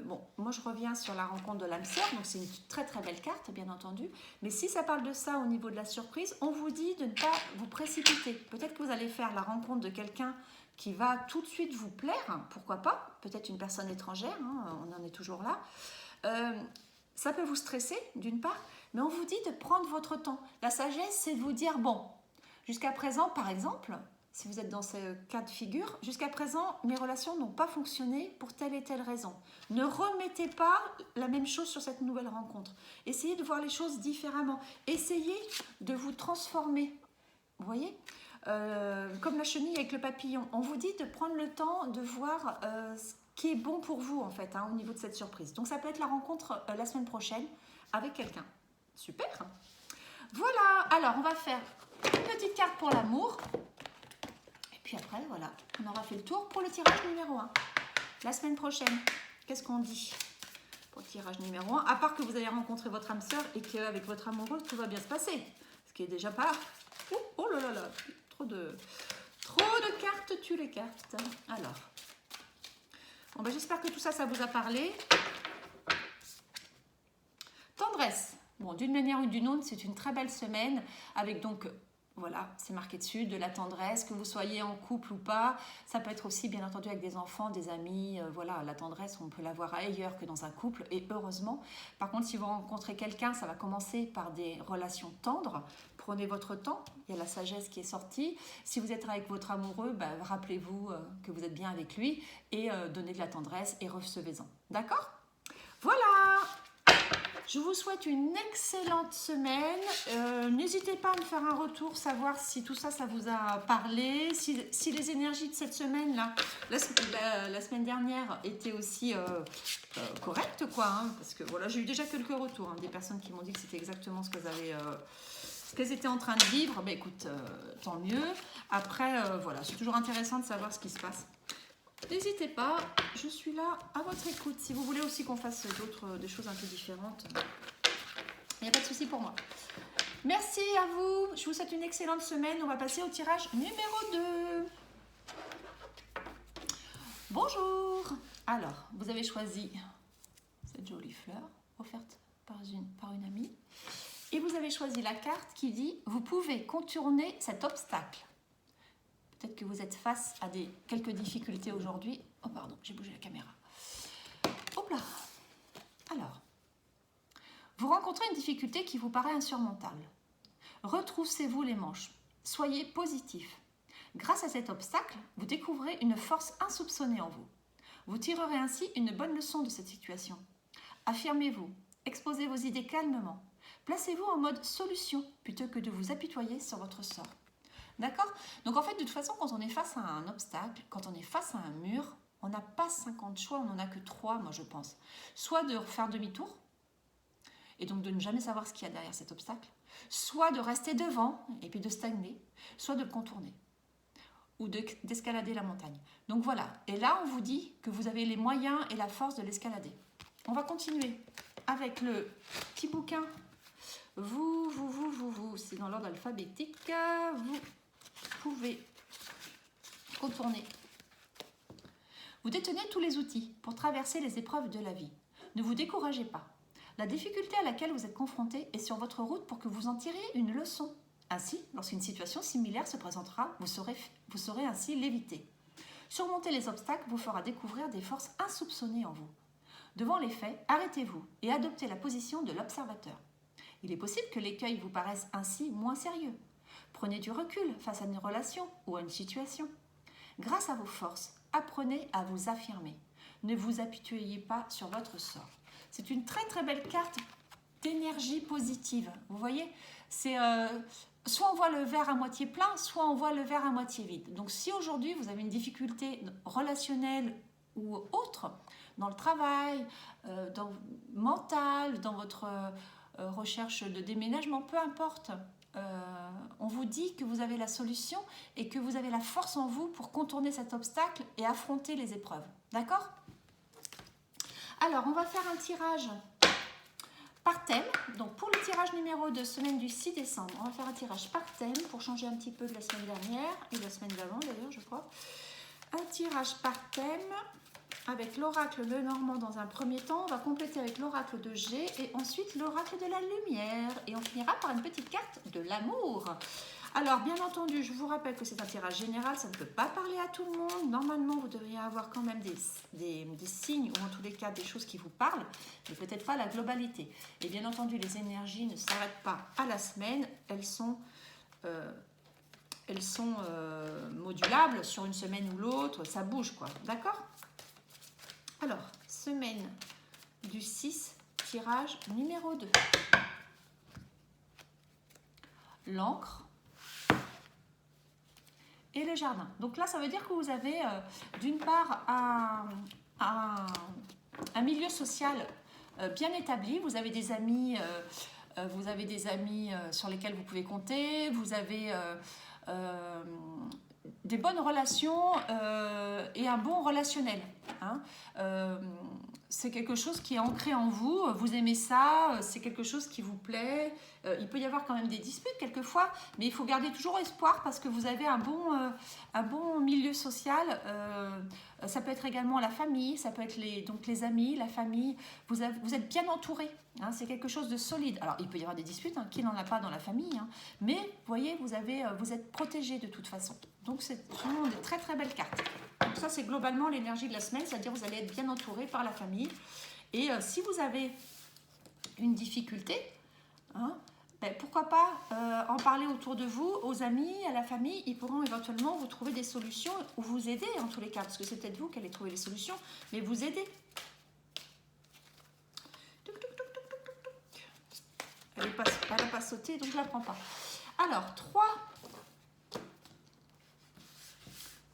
bon, moi je reviens sur la rencontre de l'âme sœur, donc c'est une très très belle carte bien entendu, mais si ça parle de ça au niveau de la surprise, on vous dit de ne pas vous précipiter. Peut-être que vous allez faire la rencontre de quelqu'un qui va tout de suite vous plaire, hein, pourquoi pas, peut-être une personne étrangère, hein, on en est toujours là. Ça peut vous stresser d'une part, mais on vous dit de prendre votre temps. La sagesse, c'est de vous dire, bon, jusqu'à présent par exemple, si vous êtes dans ce cas de figure, jusqu'à présent, mes relations n'ont pas fonctionné pour telle et telle raison. Ne remettez pas la même chose sur cette nouvelle rencontre. Essayez de voir les choses différemment. Essayez de vous transformer. Vous voyez, comme la chenille avec le papillon. On vous dit de prendre le temps de voir ce qui est bon pour vous, en fait, hein, au niveau de cette surprise. Donc, ça peut être la rencontre la semaine prochaine avec quelqu'un. Super. Voilà. Alors, on va faire une petite carte pour l'amour. Puis après, voilà, on aura fait le tour pour le tirage numéro 1. La semaine prochaine, qu'est-ce qu'on dit pour le tirage numéro 1? À part que vous allez rencontrer votre âme sœur et qu'avec votre amoureux, tout va bien se passer. Ce qui est déjà pas... Oh là là là, trop de cartes tuent les cartes. Alors, bon, ben, j'espère que tout ça, ça vous a parlé. Tendresse. Bon, d'une manière ou d'une autre, c'est une très belle semaine avec donc... Voilà, c'est marqué dessus, de la tendresse, que vous soyez en couple ou pas. Ça peut être aussi, bien entendu, avec des enfants, des amis. Voilà, la tendresse, on peut l'avoir ailleurs que dans un couple, et heureusement. Par contre, si vous rencontrez quelqu'un, ça va commencer par des relations tendres. Prenez votre temps, il y a la sagesse qui est sortie. Si vous êtes avec votre amoureux, ben, rappelez-vous que vous êtes bien avec lui et donnez de la tendresse et recevez-en. D'accord? Voilà! Je vous souhaite une excellente semaine. N'hésitez pas à me faire un retour, savoir si tout ça, ça vous a parlé, si les énergies de cette semaine-là, la semaine dernière, étaient aussi correctes, quoi. Hein, parce que voilà, j'ai eu déjà quelques retours, hein, des personnes qui m'ont dit que c'était exactement ce qu'elles étaient en train de vivre. Ben, écoute, tant mieux. Après, voilà, c'est toujours intéressant de savoir ce qui se passe. N'hésitez pas, je suis là à votre écoute. Si vous voulez aussi qu'on fasse des choses un peu différentes, il n'y a pas de souci pour moi. Merci à vous, je vous souhaite une excellente semaine. On va passer au tirage numéro 2. Bonjour. Alors, vous avez choisi jolie fleur offerte par une amie. Et vous avez choisi la carte qui dit « Vous pouvez contourner cet obstacle ». Peut-être que vous êtes face à quelques difficultés aujourd'hui. Oh pardon, j'ai bougé la caméra. Hop là. Alors, vous rencontrez une difficulté qui vous paraît insurmontable. Retroussez-vous les manches. Soyez positif. Grâce à cet obstacle, vous découvrez une force insoupçonnée en vous. Vous tirerez ainsi une bonne leçon de cette situation. Affirmez-vous. Exposez vos idées calmement. Placez-vous en mode solution plutôt que de vous apitoyer sur votre sort. D'accord? Donc en fait, de toute façon, quand on est face à un obstacle, quand on est face à un mur, on n'a pas 50 choix, on n'en a que 3, moi je pense. Soit de faire demi-tour, et donc de ne jamais savoir ce qu'il y a derrière cet obstacle, soit de rester devant, et puis de stagner, soit de le contourner, ou d'escalader la montagne. Donc voilà, et là on vous dit que vous avez les moyens et la force de l'escalader. On va continuer avec le petit bouquin. Vous, c'est dans l'ordre alphabétique, vous pouvez contourner. Vous détenez tous les outils pour traverser les épreuves de la vie. Ne vous découragez pas. La difficulté à laquelle vous êtes confronté est sur votre route pour que vous en tiriez une leçon. Ainsi, lorsqu'une situation similaire se présentera, vous saurez ainsi l'éviter. Surmonter les obstacles vous fera découvrir des forces insoupçonnées en vous. Devant les faits, arrêtez-vous et adoptez la position de l'observateur. Il est possible que l'écueil vous paraisse ainsi moins sérieux. Prenez du recul face à une relation ou à une situation. Grâce à vos forces, apprenez à vous affirmer. Ne vous apitoyez pas sur votre sort. C'est une très très belle carte d'énergie positive. Vous voyez, c'est soit on voit le verre à moitié plein, soit on voit le verre à moitié vide. Donc si aujourd'hui vous avez une difficulté relationnelle ou autre, dans le travail, dans mental, dans votre recherche de déménagement, peu importe, on vous dit que vous avez la solution et que vous avez la force en vous pour contourner cet obstacle et affronter les épreuves. D'accord? Alors, on va faire un tirage par thème. Donc, pour le tirage numéro de semaine du 6 décembre, on va faire un tirage par thème pour changer un petit peu de la semaine dernière et de la semaine d'avant d'ailleurs, je crois. Un tirage par thème avec l'oracle de Normand dans un premier temps. On va compléter avec l'oracle de G et ensuite l'oracle de la lumière. Et on finira par une petite carte de l'amour. Alors, bien entendu, je vous rappelle que c'est un tirage général, ça ne peut pas parler à tout le monde. Normalement, vous devriez avoir quand même des signes ou en tous les cas des choses qui vous parlent, mais peut-être pas la globalité. Et bien entendu, les énergies ne s'arrêtent pas à la semaine, elles sont modulables sur une semaine ou l'autre, ça bouge quoi, d'accord? Alors, semaine du 6, tirage numéro 2. L'encre et le jardin. Donc là, ça veut dire que vous avez d'une part un milieu social bien établi. Vous avez des amis, sur lesquels vous pouvez compter. Vous avez des bonnes relations et un bon relationnel. Hein. C'est quelque chose qui est ancré en vous, vous aimez ça, c'est quelque chose qui vous plaît. Il peut y avoir quand même des disputes quelquefois, mais il faut garder toujours espoir parce que vous avez un bon milieu social. Ça peut être également la famille, ça peut être les amis, la famille. Vous êtes bien entouré, hein, c'est quelque chose de solide. Alors il peut y avoir des disputes, hein, qui n'en a pas dans la famille, hein, mais vous voyez, vous êtes protégé de toute façon. Donc c'est vraiment de très très belles cartes. Donc ça c'est globalement l'énergie de la semaine, c'est-à-dire vous allez être bien entouré par la famille. Et si vous avez une difficulté, hein, ben, pourquoi pas en parler autour de vous, aux amis, à la famille, ils pourront éventuellement vous trouver des solutions ou vous aider en tous les cas, parce que c'est peut-être vous qui allez trouver les solutions, mais vous aider. Elle n'a pas sauté, donc je ne la prends pas. Alors, 3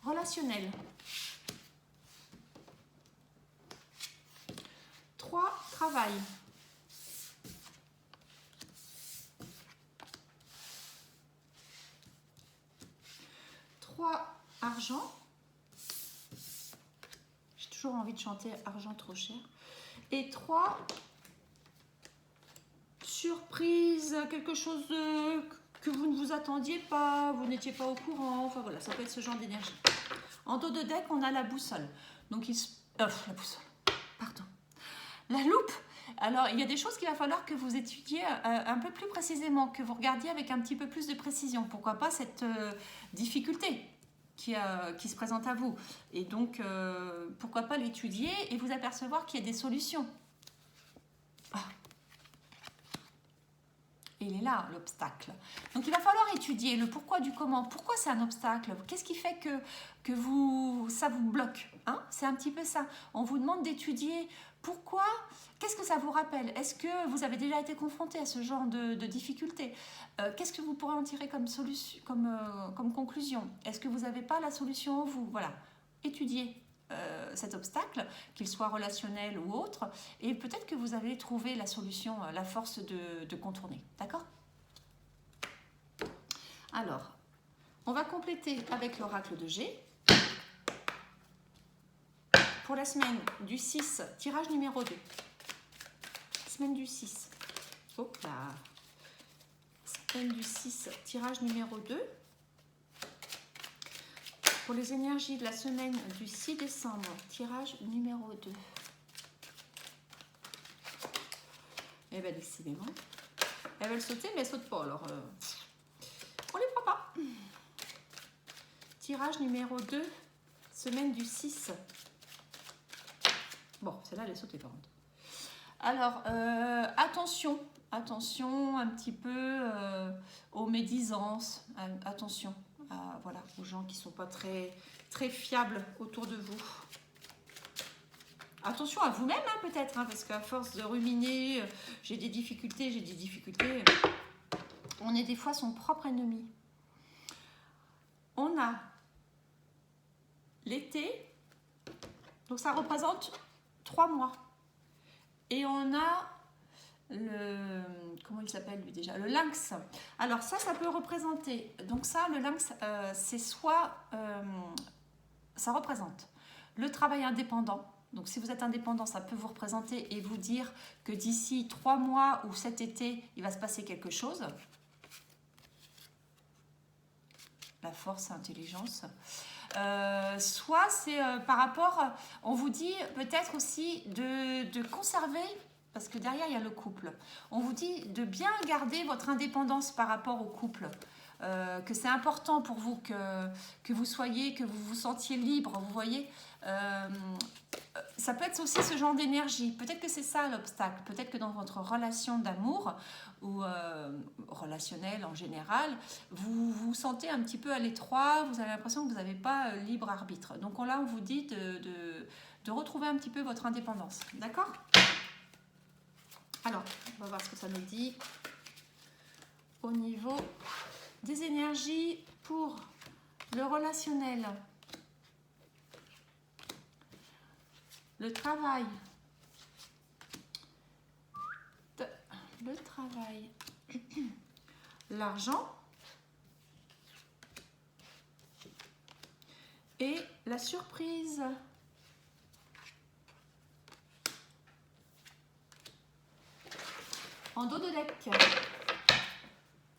relationnels. 3 travail. 3 argent. J'ai toujours envie de chanter argent trop cher. Et 3 surprise, quelque chose que vous ne vous attendiez pas, vous n'étiez pas au courant. Enfin voilà, ça peut être ce genre d'énergie. En dos de deck, on a la boussole. Donc la boussole, pardon. La loupe Alors, il y a des choses qu'il va falloir que vous étudiez un peu plus précisément, que vous regardiez avec un petit peu plus de précision. Pourquoi pas cette difficulté qui se présente à vous. Et donc, pourquoi pas l'étudier et vous apercevoir qu'il y a des solutions. Ah. Il est là, l'obstacle. Donc, il va falloir étudier le pourquoi du comment. Pourquoi c'est un obstacle? Qu'est-ce qui fait que ça vous bloque, hein? C'est un petit peu ça. On vous demande d'étudier pourquoi, qu'est-ce que ça vous rappelle? Est-ce que vous avez déjà été confronté à ce genre de difficultés? Qu'est-ce que vous pourrez en tirer comme solution, comme conclusion? Est-ce que vous n'avez pas la solution en vous? Voilà, étudiez cet obstacle, qu'il soit relationnel ou autre, et peut-être que vous avez trouvé la solution, la force de contourner. D'accord? Alors, on va compléter avec l'oracle de G. Pour la semaine du 6, tirage numéro 2. Semaine du 6. Hop là. Semaine du 6, tirage numéro 2. Pour les énergies de la semaine du 6 décembre, tirage numéro 2. Eh bien, décidément. Elles veulent sauter, mais elles ne sautent pas. Alors, on les prend pas. Tirage numéro 2, semaine du 6. Bon, celle-là, elle est sautée par contre. Alors, attention un petit peu aux médisances. Attention. Voilà, aux gens qui ne sont pas très, très fiables autour de vous. Attention à vous-même, hein, peut-être, hein, parce qu'à force de ruminer, j'ai des difficultés, on est des fois son propre ennemi. On a l'été, donc ça représente 3 mois. Et on a comment il s'appelle lui déjà? Le lynx. Alors ça peut représenter, donc ça, le lynx, c'est soit, ça représente le travail indépendant. Donc si vous êtes indépendant, ça peut vous représenter et vous dire que d'ici 3 mois ou cet été, il va se passer quelque chose. La force, l'intelligence. Soit c'est par rapport, on vous dit peut-être aussi de conserver, parce que derrière il y a le couple, on vous dit de bien garder votre indépendance par rapport au couple, que c'est important pour vous que vous soyez, que vous vous sentiez libre, vous voyez. Ça peut être aussi ce genre d'énergie, peut-être que c'est ça l'obstacle, peut-être que dans votre relation d'amour ou relationnelle en général, vous vous sentez un petit peu à l'étroit, vous avez l'impression que vous n'avez pas libre arbitre. Donc là, on vous dit de retrouver un petit peu votre indépendance, d'accord? Alors, on va voir ce que ça nous dit au niveau des énergies pour le relationnel. Le travail. L'argent et la surprise. En dos de deck.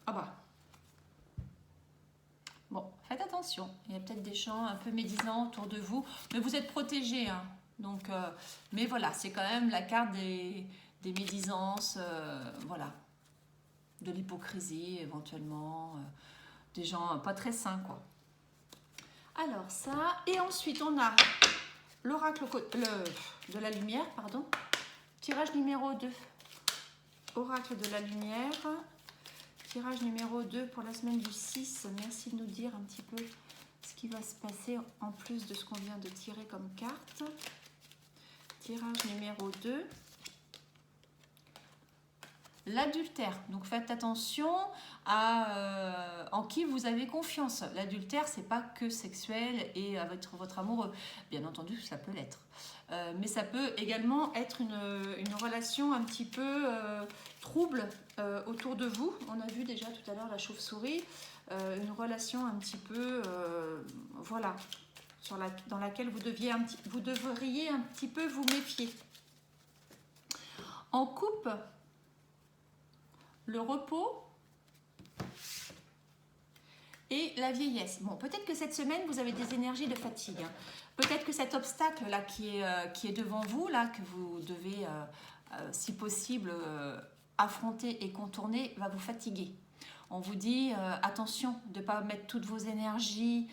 Ah bah. Bon, faites attention. Il y a peut-être des gens un peu médisants autour de vous, mais vous êtes protégés, hein. Donc, mais voilà, c'est quand même la carte des médisances, voilà, de l'hypocrisie éventuellement, des gens pas très sains, quoi. Alors ça, et ensuite on a l'oracle de la lumière, pardon, tirage numéro 2, oracle de la lumière, tirage numéro 2 pour la semaine du 6, merci de nous dire un petit peu ce qui va se passer en plus de ce qu'on vient de tirer comme carte. Tirage numéro 2. L'adultère. Donc faites attention à en qui vous avez confiance. L'adultère, c'est pas que sexuel et avec votre amoureux. Bien entendu, ça peut l'être. Mais ça peut également être une relation un petit peu trouble autour de vous. On a vu déjà tout à l'heure la chauve-souris. Une relation un petit peu, voilà, dans laquelle vous devriez un petit peu vous méfier. En coupe, le repos et la vieillesse. Bon, peut-être que cette semaine, vous avez des énergies de fatigue. Peut-être que cet obstacle-là qui est devant vous, là, que vous devez si possible, affronter et contourner, va vous fatiguer. On vous dit attention de ne pas mettre toutes vos énergies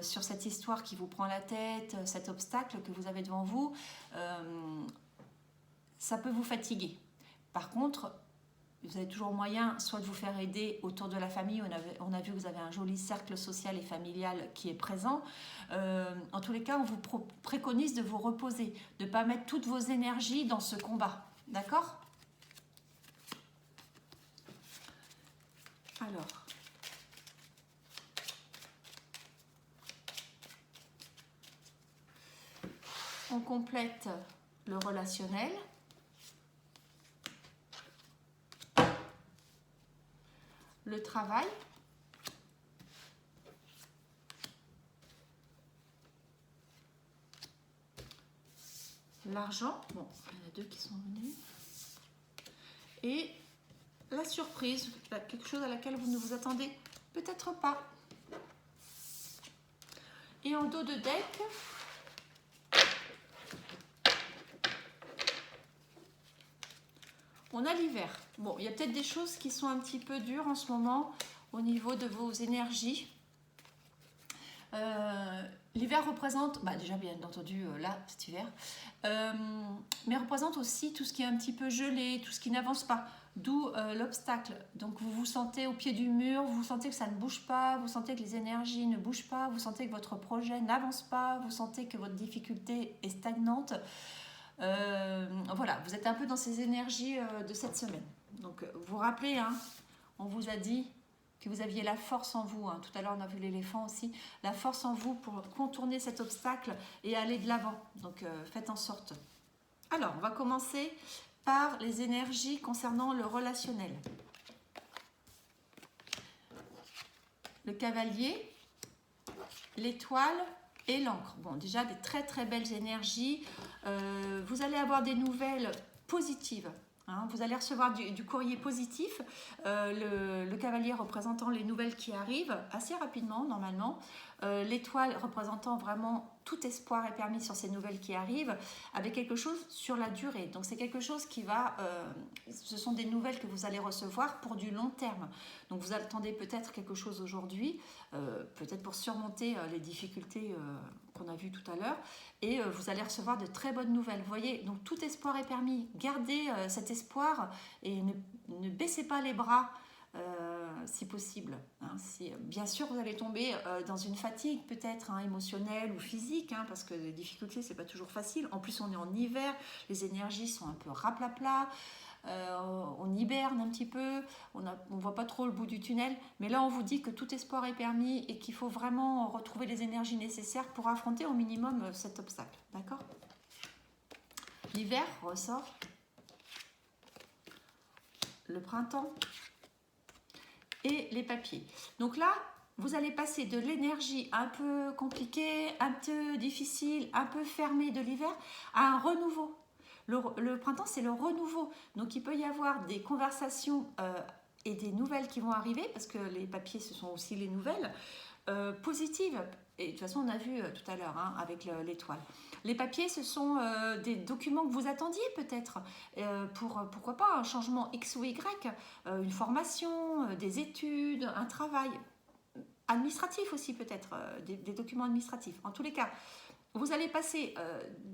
sur cette histoire qui vous prend la tête, cet obstacle que vous avez devant vous. Ça peut vous fatiguer. Par contre, vous avez toujours moyen soit de vous faire aider autour de la famille. On a vu que vous avez un joli cercle social et familial qui est présent. En tous les cas, on vous préconise de vous reposer, de ne pas mettre toutes vos énergies dans ce combat. D'accord ? Alors, on complète le relationnel. Le travail. L'argent. Bon, il y en a deux qui sont venus. Et la surprise, quelque chose à laquelle vous ne vous attendez peut-être pas. Et en dos de deck, on a l'hiver. Bon, il y a peut-être des choses qui sont un petit peu dures en ce moment au niveau de vos énergies. L'hiver représente, déjà bien entendu là, cet hiver, mais représente aussi tout ce qui est un petit peu gelé, tout ce qui n'avance pas, d'où l'obstacle. Donc vous vous sentez au pied du mur, vous sentez que ça ne bouge pas, vous sentez que les énergies ne bougent pas, vous sentez que votre projet n'avance pas, vous sentez que votre difficulté est stagnante. Voilà, vous êtes un peu dans ces énergies de cette semaine. Donc vous vous rappelez, hein, on vous a dit que vous aviez la force en vous, hein. Tout à l'heure on a vu l'éléphant aussi, la force en vous pour contourner cet obstacle et aller de l'avant. Donc faites en sorte. Alors, on va commencer par les énergies concernant le relationnel. Le cavalier, l'étoile et l'encre. Bon, déjà des très très belles énergies. Vous allez avoir des nouvelles positives. Hein, vous allez recevoir du courrier positif, le cavalier représentant les nouvelles qui arrivent assez rapidement normalement, l'étoile représentant vraiment tout espoir est permis sur ces nouvelles qui arrivent, avec quelque chose sur la durée. Donc c'est quelque chose qui va, ce sont des nouvelles que vous allez recevoir pour du long terme. Donc vous attendez peut-être quelque chose aujourd'hui, peut-être pour surmonter les difficultés qu'on a vues tout à l'heure, et vous allez recevoir de très bonnes nouvelles. Vous voyez, donc tout espoir est permis. Gardez cet espoir et ne baissez pas les bras si possible. Hein. Bien sûr, vous allez tomber dans une fatigue peut-être émotionnelle ou physique, hein, parce que les difficultés, c'est pas toujours facile. En plus, on est en hiver, les énergies sont un peu raplapla. On hiberne un petit peu, on voit pas trop le bout du tunnel, mais là on vous dit que tout espoir est permis et qu'il faut vraiment retrouver les énergies nécessaires pour affronter au minimum cet obstacle, d'accord ? L'hiver ressort, le printemps et les papiers. Donc là, vous allez passer de l'énergie un peu compliquée, un peu difficile, un peu fermée de l'hiver à un renouveau. Le printemps, c'est le renouveau. Donc, il peut y avoir des conversations et des nouvelles qui vont arriver, parce que les papiers, ce sont aussi les nouvelles, positives. Et de toute façon, on a vu tout à l'heure avec l'étoile. Les papiers, ce sont des documents que vous attendiez peut-être. Pourquoi pas un changement X ou Y, une formation, des études, un travail administratif aussi peut-être, des documents administratifs. En tous les cas, vous allez passer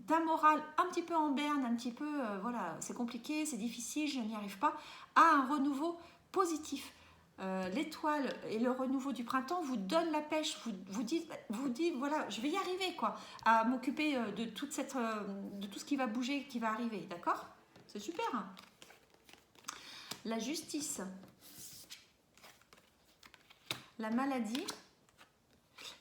d'un moral un petit peu en berne, un petit peu, voilà, c'est compliqué, c'est difficile, je n'y arrive pas, à un renouveau positif. L'étoile et le renouveau du printemps vous donnent la pêche, vous dites, voilà, je vais y arriver, quoi, à m'occuper de tout ce qui va bouger, qui va arriver, d'accord ? C'est super. Hein. La justice, la maladie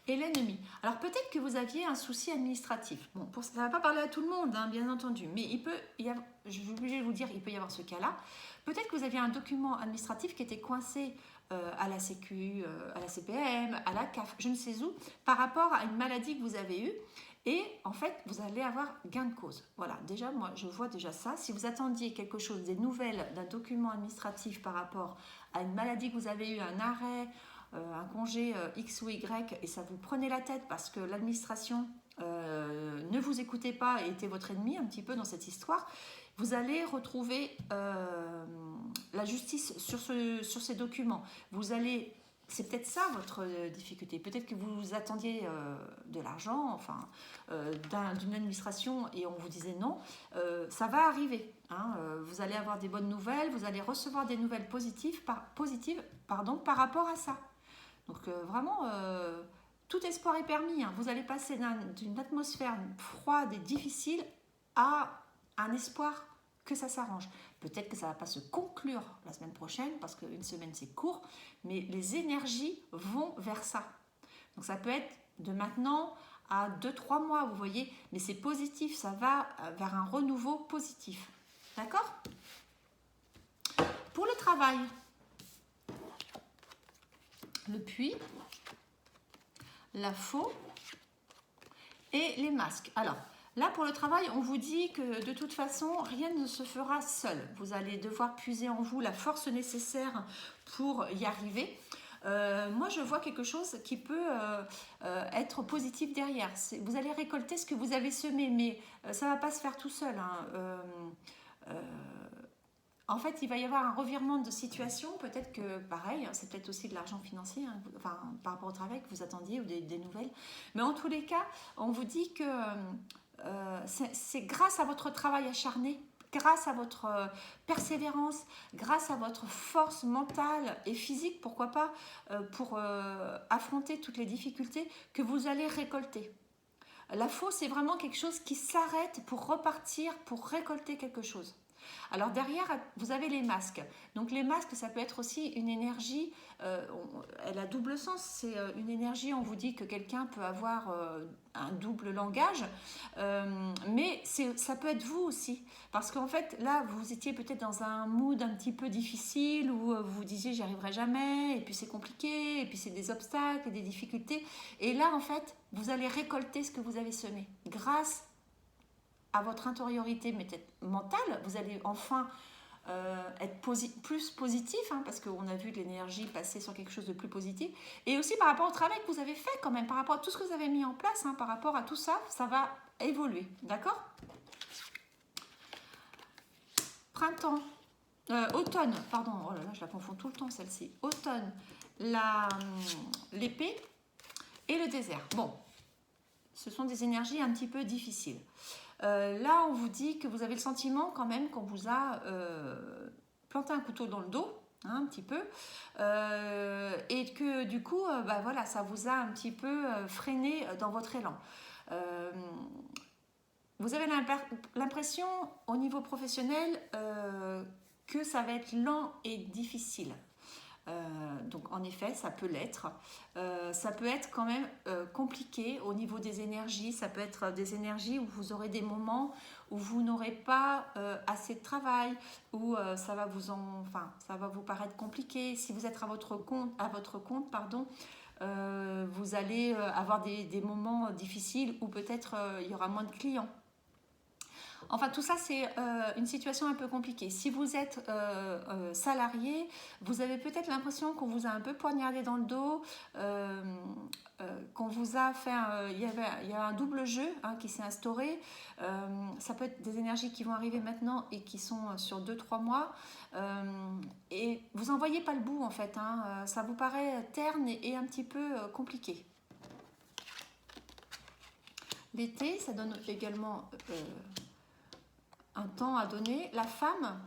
et l'ennemi. Alors peut-être que vous aviez un souci administratif. Bon, ça ne va pas parler à tout le monde, hein, bien entendu, mais il peut y avoir, je suis obligée de vous dire, il peut y avoir ce cas-là. Peut-être que vous aviez un document administratif qui était coincé à la Sécu, à la CPM, à la CAF, je ne sais où, par rapport à une maladie que vous avez eue. Et en fait, vous allez avoir gain de cause. Voilà, déjà, moi, je vois déjà ça. Si vous attendiez quelque chose, des nouvelles d'un document administratif par rapport à une maladie que vous avez eue, un arrêt, un congé X ou Y, et ça vous prenait la tête parce que l'administration ne vous écoutez pas et était votre ennemi un petit peu dans cette histoire, vous allez retrouver la justice sur ces documents. Vous allez, c'est peut-être ça votre difficulté. Peut-être que vous attendiez de l'argent, enfin, d'une administration et on vous disait non. Ça va arriver. Hein, vous allez avoir des bonnes nouvelles, vous allez recevoir des nouvelles positives par rapport à ça. Donc vraiment, tout espoir est permis. Hein. Vous allez passer d'une atmosphère froide et difficile à un espoir que ça s'arrange. Peut-être que ça ne va pas se conclure la semaine prochaine, parce qu'une semaine c'est court, mais les énergies vont vers ça. Donc ça peut être de maintenant à 2-3 mois, vous voyez, mais c'est positif, ça va vers un renouveau positif. D'accord ? Pour le travail, le puits, la faux et les masques. Alors, là, pour le travail, on vous dit que de toute façon, rien ne se fera seul. Vous allez devoir puiser en vous la force nécessaire pour y arriver. Moi, je vois quelque chose qui peut être positif derrière. Vous allez récolter ce que vous avez semé, mais ça ne va pas se faire tout seul. Hein. En fait, il va y avoir un revirement de situation. Peut-être que, pareil, c'est peut-être aussi de l'argent financier, hein, enfin, par rapport au travail que vous attendiez ou des nouvelles. Mais en tous les cas, on vous dit que c'est grâce à votre travail acharné, grâce à votre persévérance, grâce à votre force mentale et physique, pourquoi pas, pour affronter toutes les difficultés que vous allez récolter. La faux, c'est vraiment quelque chose qui s'arrête pour repartir, pour récolter quelque chose. Alors derrière, vous avez les masques. Donc les masques, ça peut être aussi une énergie, elle a double sens. C'est une énergie, on vous dit que quelqu'un peut avoir un double langage, mais ça peut être vous aussi. Parce qu'en fait, là, vous étiez peut-être dans un mood un petit peu difficile, où vous vous disiez j'y arriverai jamais, et puis c'est compliqué, et puis c'est des obstacles, des difficultés. Et là, en fait, vous allez récolter ce que vous avez semé. Grâce à votre intériorité mentale, vous allez enfin être plus positif, hein, parce qu'on a vu de l'énergie passer sur quelque chose de plus positif, et aussi par rapport au travail que vous avez fait quand même, par rapport à tout ce que vous avez mis en place, hein, par rapport à tout ça, ça va évoluer, d'accord ? Printemps, automne, pardon, oh là là, je la confonds tout le temps celle-ci, automne, l'épée et le désert. Bon, ce sont des énergies un petit peu difficiles. Là, on vous dit que vous avez le sentiment quand même qu'on vous a planté un couteau dans le dos, hein, un petit peu, et que du coup, voilà, ça vous a un petit peu freiné dans votre élan. Vous avez l'impression, au niveau professionnel, que ça va être lent et difficile. Donc en effet, ça peut l'être. Ça peut être quand même compliqué au niveau des énergies. Ça peut être des énergies où vous aurez des moments où vous n'aurez pas assez de travail, où ça va vous paraître compliqué. Si vous êtes à votre compte, vous allez avoir des moments difficiles où peut-être il y aura moins de clients. Enfin, tout ça, c'est une situation un peu compliquée. Si vous êtes salarié, vous avez peut-être l'impression qu'on vous a un peu poignardé dans le dos, qu'on vous a fait... Il y a un double jeu, hein, qui s'est instauré. Ça peut être des énergies qui vont arriver maintenant et qui sont sur 2-3 mois. Et vous n'en voyez pas le bout, en fait. Hein. Ça vous paraît terne et un petit peu compliqué. L'été, ça donne également... un temps à donner, la femme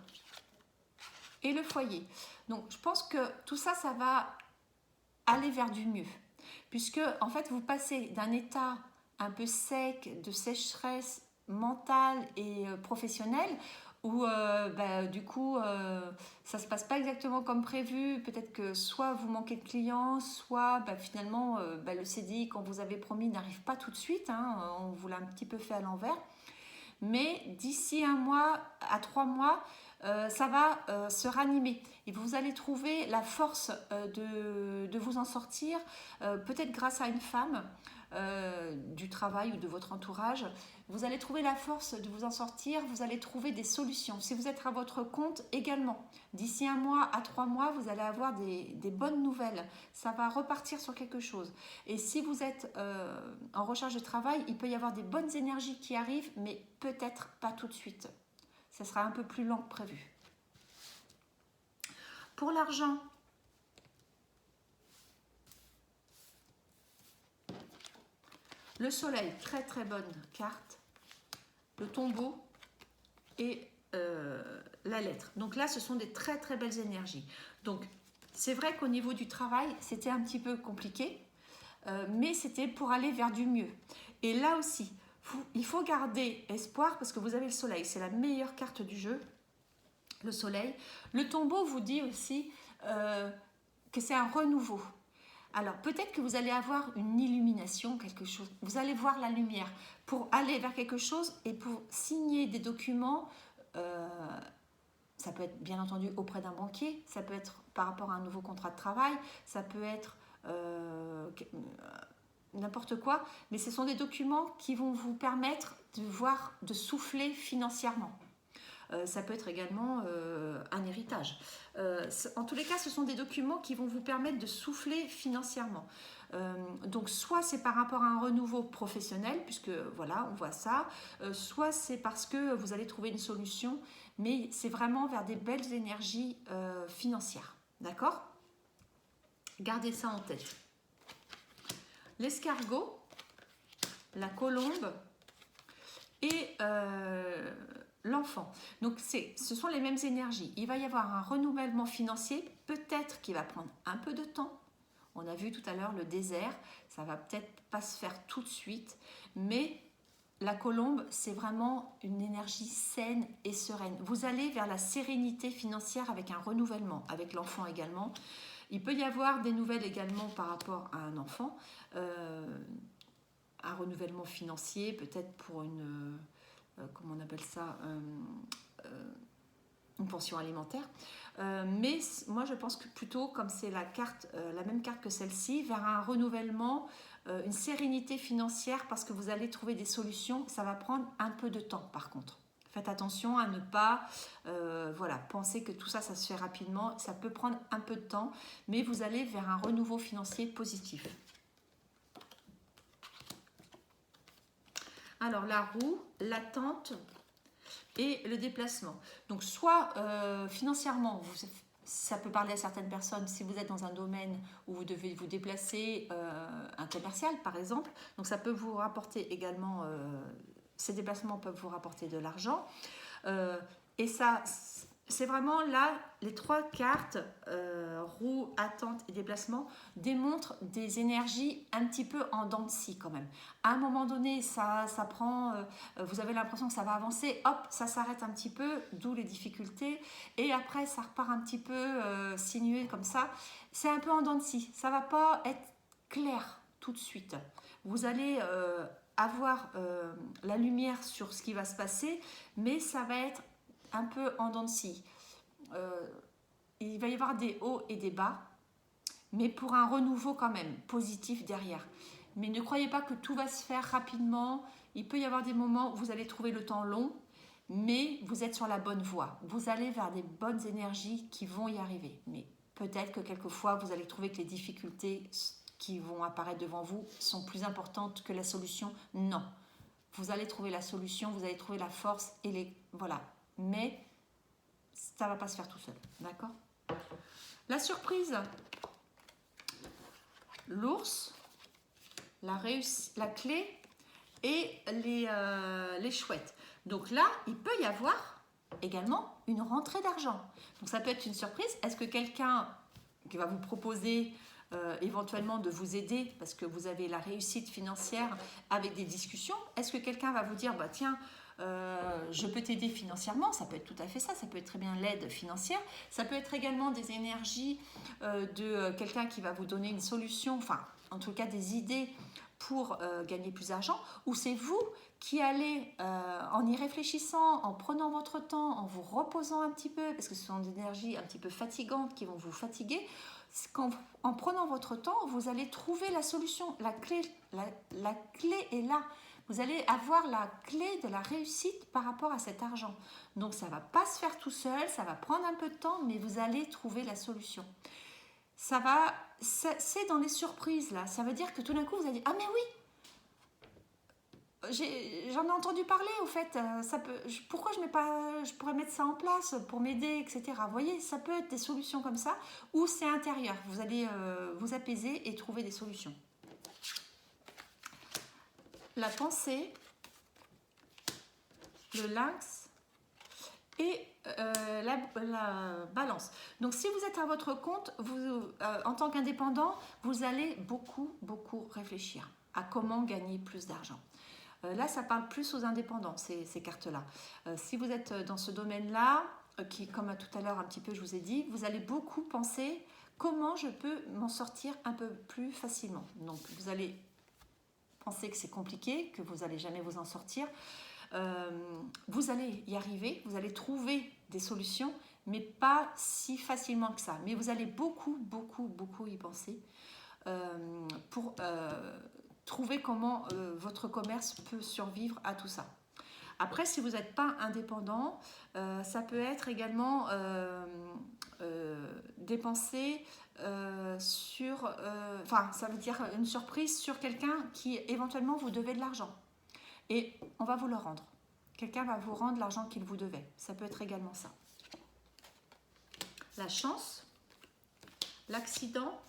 et le foyer. Donc, je pense que tout ça, ça va aller vers du mieux. Puisque, en fait, vous passez d'un état un peu sec, de sécheresse mentale et professionnelle, où, du coup, ça ne se passe pas exactement comme prévu. Peut-être que soit vous manquez de clients, soit finalement, le CDI qu'on vous avait promis n'arrive pas tout de suite. Hein, on vous l'a un petit peu fait à l'envers. Mais d'ici 1 mois à 3 mois, ça va se ranimer. Et vous allez trouver la force de vous en sortir, peut-être grâce à une femme du travail ou de votre entourage, vous allez trouver la force de vous en sortir, vous allez trouver des solutions. Si vous êtes à votre compte également, d'ici 1 mois à 3 mois, vous allez avoir des bonnes nouvelles. Ça va repartir sur quelque chose. Et si vous êtes en recherche de travail, il peut y avoir des bonnes énergies qui arrivent, mais peut-être pas tout de suite. Ça sera un peu plus lent que prévu. Pour l'argent, le soleil, très très bonne carte. Le tombeau et la lettre. Donc là, ce sont des très très belles énergies. Donc, c'est vrai qu'au niveau du travail, c'était un petit peu compliqué, mais c'était pour aller vers du mieux. Et là aussi, il faut garder espoir parce que vous avez le soleil. C'est la meilleure carte du jeu, le soleil. Le tombeau vous dit aussi que c'est un renouveau. Alors, peut-être que vous allez avoir une illumination, quelque chose. Vous allez voir la lumière pour aller vers quelque chose et pour signer des documents. Ça peut être bien entendu auprès d'un banquier, ça peut être par rapport à un nouveau contrat de travail, ça peut être n'importe quoi. Mais ce sont des documents qui vont vous permettre de souffler financièrement. Ça peut être également un héritage. En tous les cas, ce sont des documents qui vont vous permettre de souffler financièrement. Donc, soit c'est par rapport à un renouveau professionnel, puisque voilà, on voit ça, soit c'est parce que vous allez trouver une solution, mais c'est vraiment vers des belles énergies financières. D'accord? Gardez ça en tête. L'escargot, la colombe et l'enfant. Donc, ce sont les mêmes énergies. Il va y avoir un renouvellement financier, peut-être qui va prendre un peu de temps. On a vu tout à l'heure le désert, ça va peut-être pas se faire tout de suite, mais la colombe, c'est vraiment une énergie saine et sereine. Vous allez vers la sérénité financière avec un renouvellement, avec l'enfant également. Il peut y avoir des nouvelles également par rapport à un enfant, un renouvellement financier, peut-être pour comment on appelle ça, une pension alimentaire. Mais moi, je pense que plutôt, comme c'est la même carte que celle-ci, vers un renouvellement, une sérénité financière, parce que vous allez trouver des solutions. Ça va prendre un peu de temps, par contre. Faites attention à ne pas penser que tout ça, ça se fait rapidement. Ça peut prendre un peu de temps, mais vous allez vers un renouveau financier positif. Alors, la roue, l'attente et le déplacement. Donc, soit financièrement, ça peut parler à certaines personnes si vous êtes dans un domaine où vous devez vous déplacer, un commercial par exemple. Donc, ça peut vous rapporter également, ces déplacements peuvent vous rapporter de l'argent. Et ça, c'est vraiment là, les 3 cartes, roue, attente et déplacement, démontrent des énergies un petit peu en dents de scie quand même. À un moment donné, ça prend, vous avez l'impression que ça va avancer, hop, ça s'arrête un petit peu, d'où les difficultés, et après ça repart un petit peu sinué comme ça. C'est un peu en dents de scie, ça va pas être clair tout de suite. Vous allez avoir la lumière sur ce qui va se passer, mais ça va être un peu en dents de scie. Il va y avoir des hauts et des bas, mais pour un renouveau quand même positif derrière. Mais ne croyez pas que tout va se faire rapidement. Il peut y avoir des moments où vous allez trouver le temps long, mais vous êtes sur la bonne voie. Vous allez vers des bonnes énergies qui vont y arriver. Mais peut-être que quelquefois, vous allez trouver que les difficultés qui vont apparaître devant vous sont plus importantes que la solution. Non. Vous allez trouver la solution, vous allez trouver la force et voilà. Mais ça ne va pas se faire tout seul, d'accord? La surprise, l'ours, la clé et les chouettes. Donc là, il peut y avoir également une rentrée d'argent. Donc ça peut être une surprise. Est-ce que quelqu'un qui va vous proposer éventuellement de vous aider parce que vous avez la réussite financière avec des discussions? Est-ce que quelqu'un va vous dire, bah tiens, je peux t'aider financièrement? Ça peut être tout à fait ça, ça peut être très bien l'aide financière, ça peut être également des énergies de quelqu'un qui va vous donner une solution, enfin en tout cas des idées pour gagner plus d'argent, ou c'est vous qui allez, en y réfléchissant, en prenant votre temps, en vous reposant un petit peu, parce que ce sont des énergies un petit peu fatigantes qui vont vous fatiguer, en prenant votre temps, vous allez trouver la solution, la clé est là. Vous allez avoir la clé de la réussite par rapport à cet argent. Donc ça ne va pas se faire tout seul, ça va prendre un peu de temps, mais vous allez trouver la solution. C'est dans les surprises là. Ça veut dire que tout d'un coup vous allez dire, ah mais oui, j'en ai entendu parler au fait, pourquoi je pourrais mettre ça en place pour m'aider, etc. Vous voyez, ça peut être des solutions comme ça, ou c'est intérieur, vous allez vous apaiser et trouver des solutions. La pensée, le lynx et la balance. Donc si vous êtes à votre compte, en tant qu'indépendant, vous allez beaucoup réfléchir à comment gagner plus d'argent. Là, ça parle plus aux indépendants, ces cartes-là. Si vous êtes dans ce domaine-là, qui, comme tout à l'heure un petit peu je vous ai dit, vous allez beaucoup penser comment je peux m'en sortir un peu plus facilement. Donc vous allez penser que c'est compliqué, que vous n'allez jamais vous en sortir. Vous allez y arriver, vous allez trouver des solutions, mais pas si facilement que ça. Mais vous allez beaucoup y penser pour trouver comment votre commerce peut survivre à tout ça. Après, si vous n'êtes pas indépendant, ça peut être également dépenser sur... ça veut dire une surprise sur quelqu'un qui éventuellement vous devait de l'argent. Et on va vous le rendre. Quelqu'un va vous rendre l'argent qu'il vous devait. Ça peut être également ça. La chance, l'accident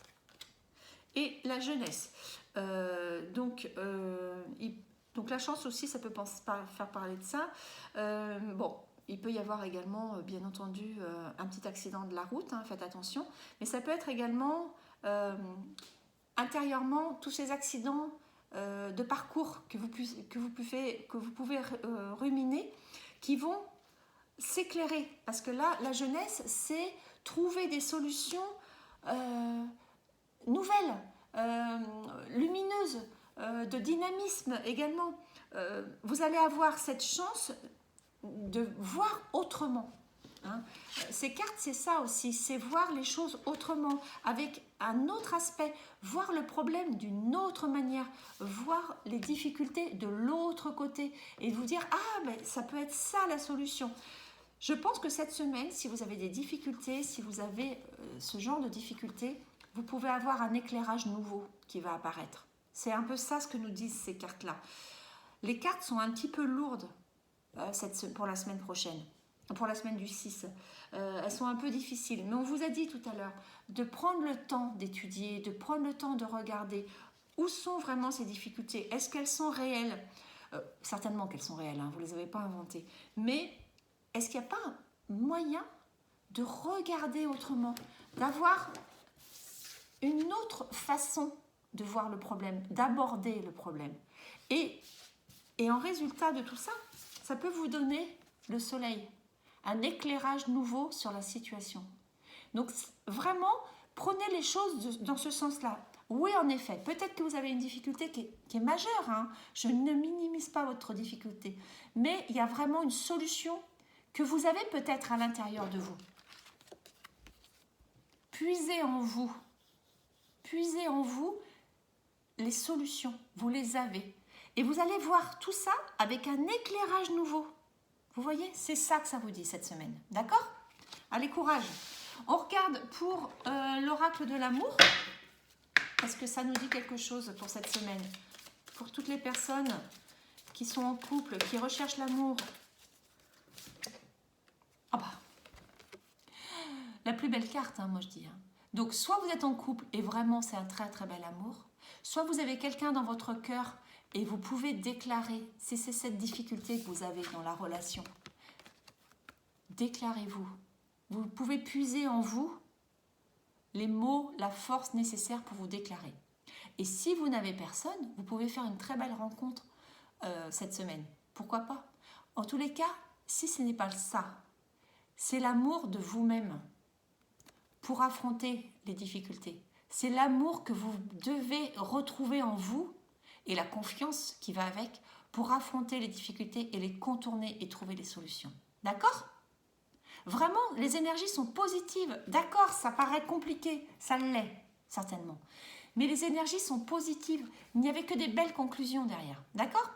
et la jeunesse. Donc la chance aussi, ça peut faire parler de ça. Il peut y avoir également, bien entendu, un petit accident de la route, hein, faites attention. Mais ça peut être également, intérieurement, tous ces accidents de parcours que vous pouvez ruminer, qui vont s'éclairer. Parce que là, la jeunesse, c'est trouver des solutions nouvelles, lumineuses, de dynamisme également. Vous allez avoir cette chance de voir autrement. Hein. Ces cartes, c'est ça aussi, c'est voir les choses autrement, avec un autre aspect, voir le problème d'une autre manière, voir les difficultés de l'autre côté et vous dire, ah, mais ça peut être ça la solution. Je pense que cette semaine, si vous avez des difficultés, si vous avez ce genre de difficultés, vous pouvez avoir un éclairage nouveau qui va apparaître. C'est un peu ça ce que nous disent ces cartes-là. Les cartes sont un petit peu lourdes pour la semaine prochaine. Pour la semaine du 6. Elles sont un peu difficiles. Mais on vous a dit tout à l'heure de prendre le temps d'étudier, de prendre le temps de regarder où sont vraiment ces difficultés. Est-ce qu'elles sont réelles? Certainement qu'elles sont réelles, hein, vous ne les avez pas inventées. Mais est-ce qu'il n'y a pas un moyen de regarder autrement, d'avoir une autre façon de voir le problème, d'aborder le problème? Et en résultat de tout ça, ça peut vous donner le soleil, un éclairage nouveau sur la situation. Donc vraiment, prenez les choses dans ce sens-là. Oui, en effet, peut-être que vous avez une difficulté qui est majeure. Hein. Je ne minimise pas votre difficulté. Mais il y a vraiment une solution que vous avez peut-être à l'intérieur de vous. Puisez en vous. Puisez en vous les solutions. Vous les avez. Et vous allez voir tout ça avec un éclairage nouveau. Vous voyez, c'est ça que ça vous dit cette semaine. D'accord? Allez, courage. On regarde pour l'oracle de l'amour. Est-ce que ça nous dit quelque chose pour cette semaine? Pour toutes les personnes qui sont en couple, qui recherchent l'amour. Ah bah, la plus belle carte, hein, moi je dis. Hein. Donc, soit vous êtes en couple et vraiment c'est un très très bel amour, soit vous avez quelqu'un dans votre cœur et vous pouvez déclarer, si c'est cette difficulté que vous avez dans la relation, déclarez-vous. Vous pouvez puiser en vous les mots, la force nécessaire pour vous déclarer. Et si vous n'avez personne, vous pouvez faire une très belle rencontre cette semaine. Pourquoi pas? En tous les cas, si ce n'est pas ça, c'est l'amour de vous-même pour affronter les difficultés. C'est l'amour que vous devez retrouver en vous et la confiance qui va avec pour affronter les difficultés et les contourner et trouver les solutions. D'accord? Vraiment, les énergies sont positives. D'accord, ça paraît compliqué, ça l'est, certainement. Mais les énergies sont positives. Il n'y avait que des belles conclusions derrière. D'accord?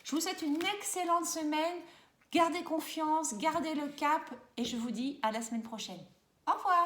Je vous souhaite une excellente semaine. Gardez confiance, gardez le cap et je vous dis à la semaine prochaine. Au revoir!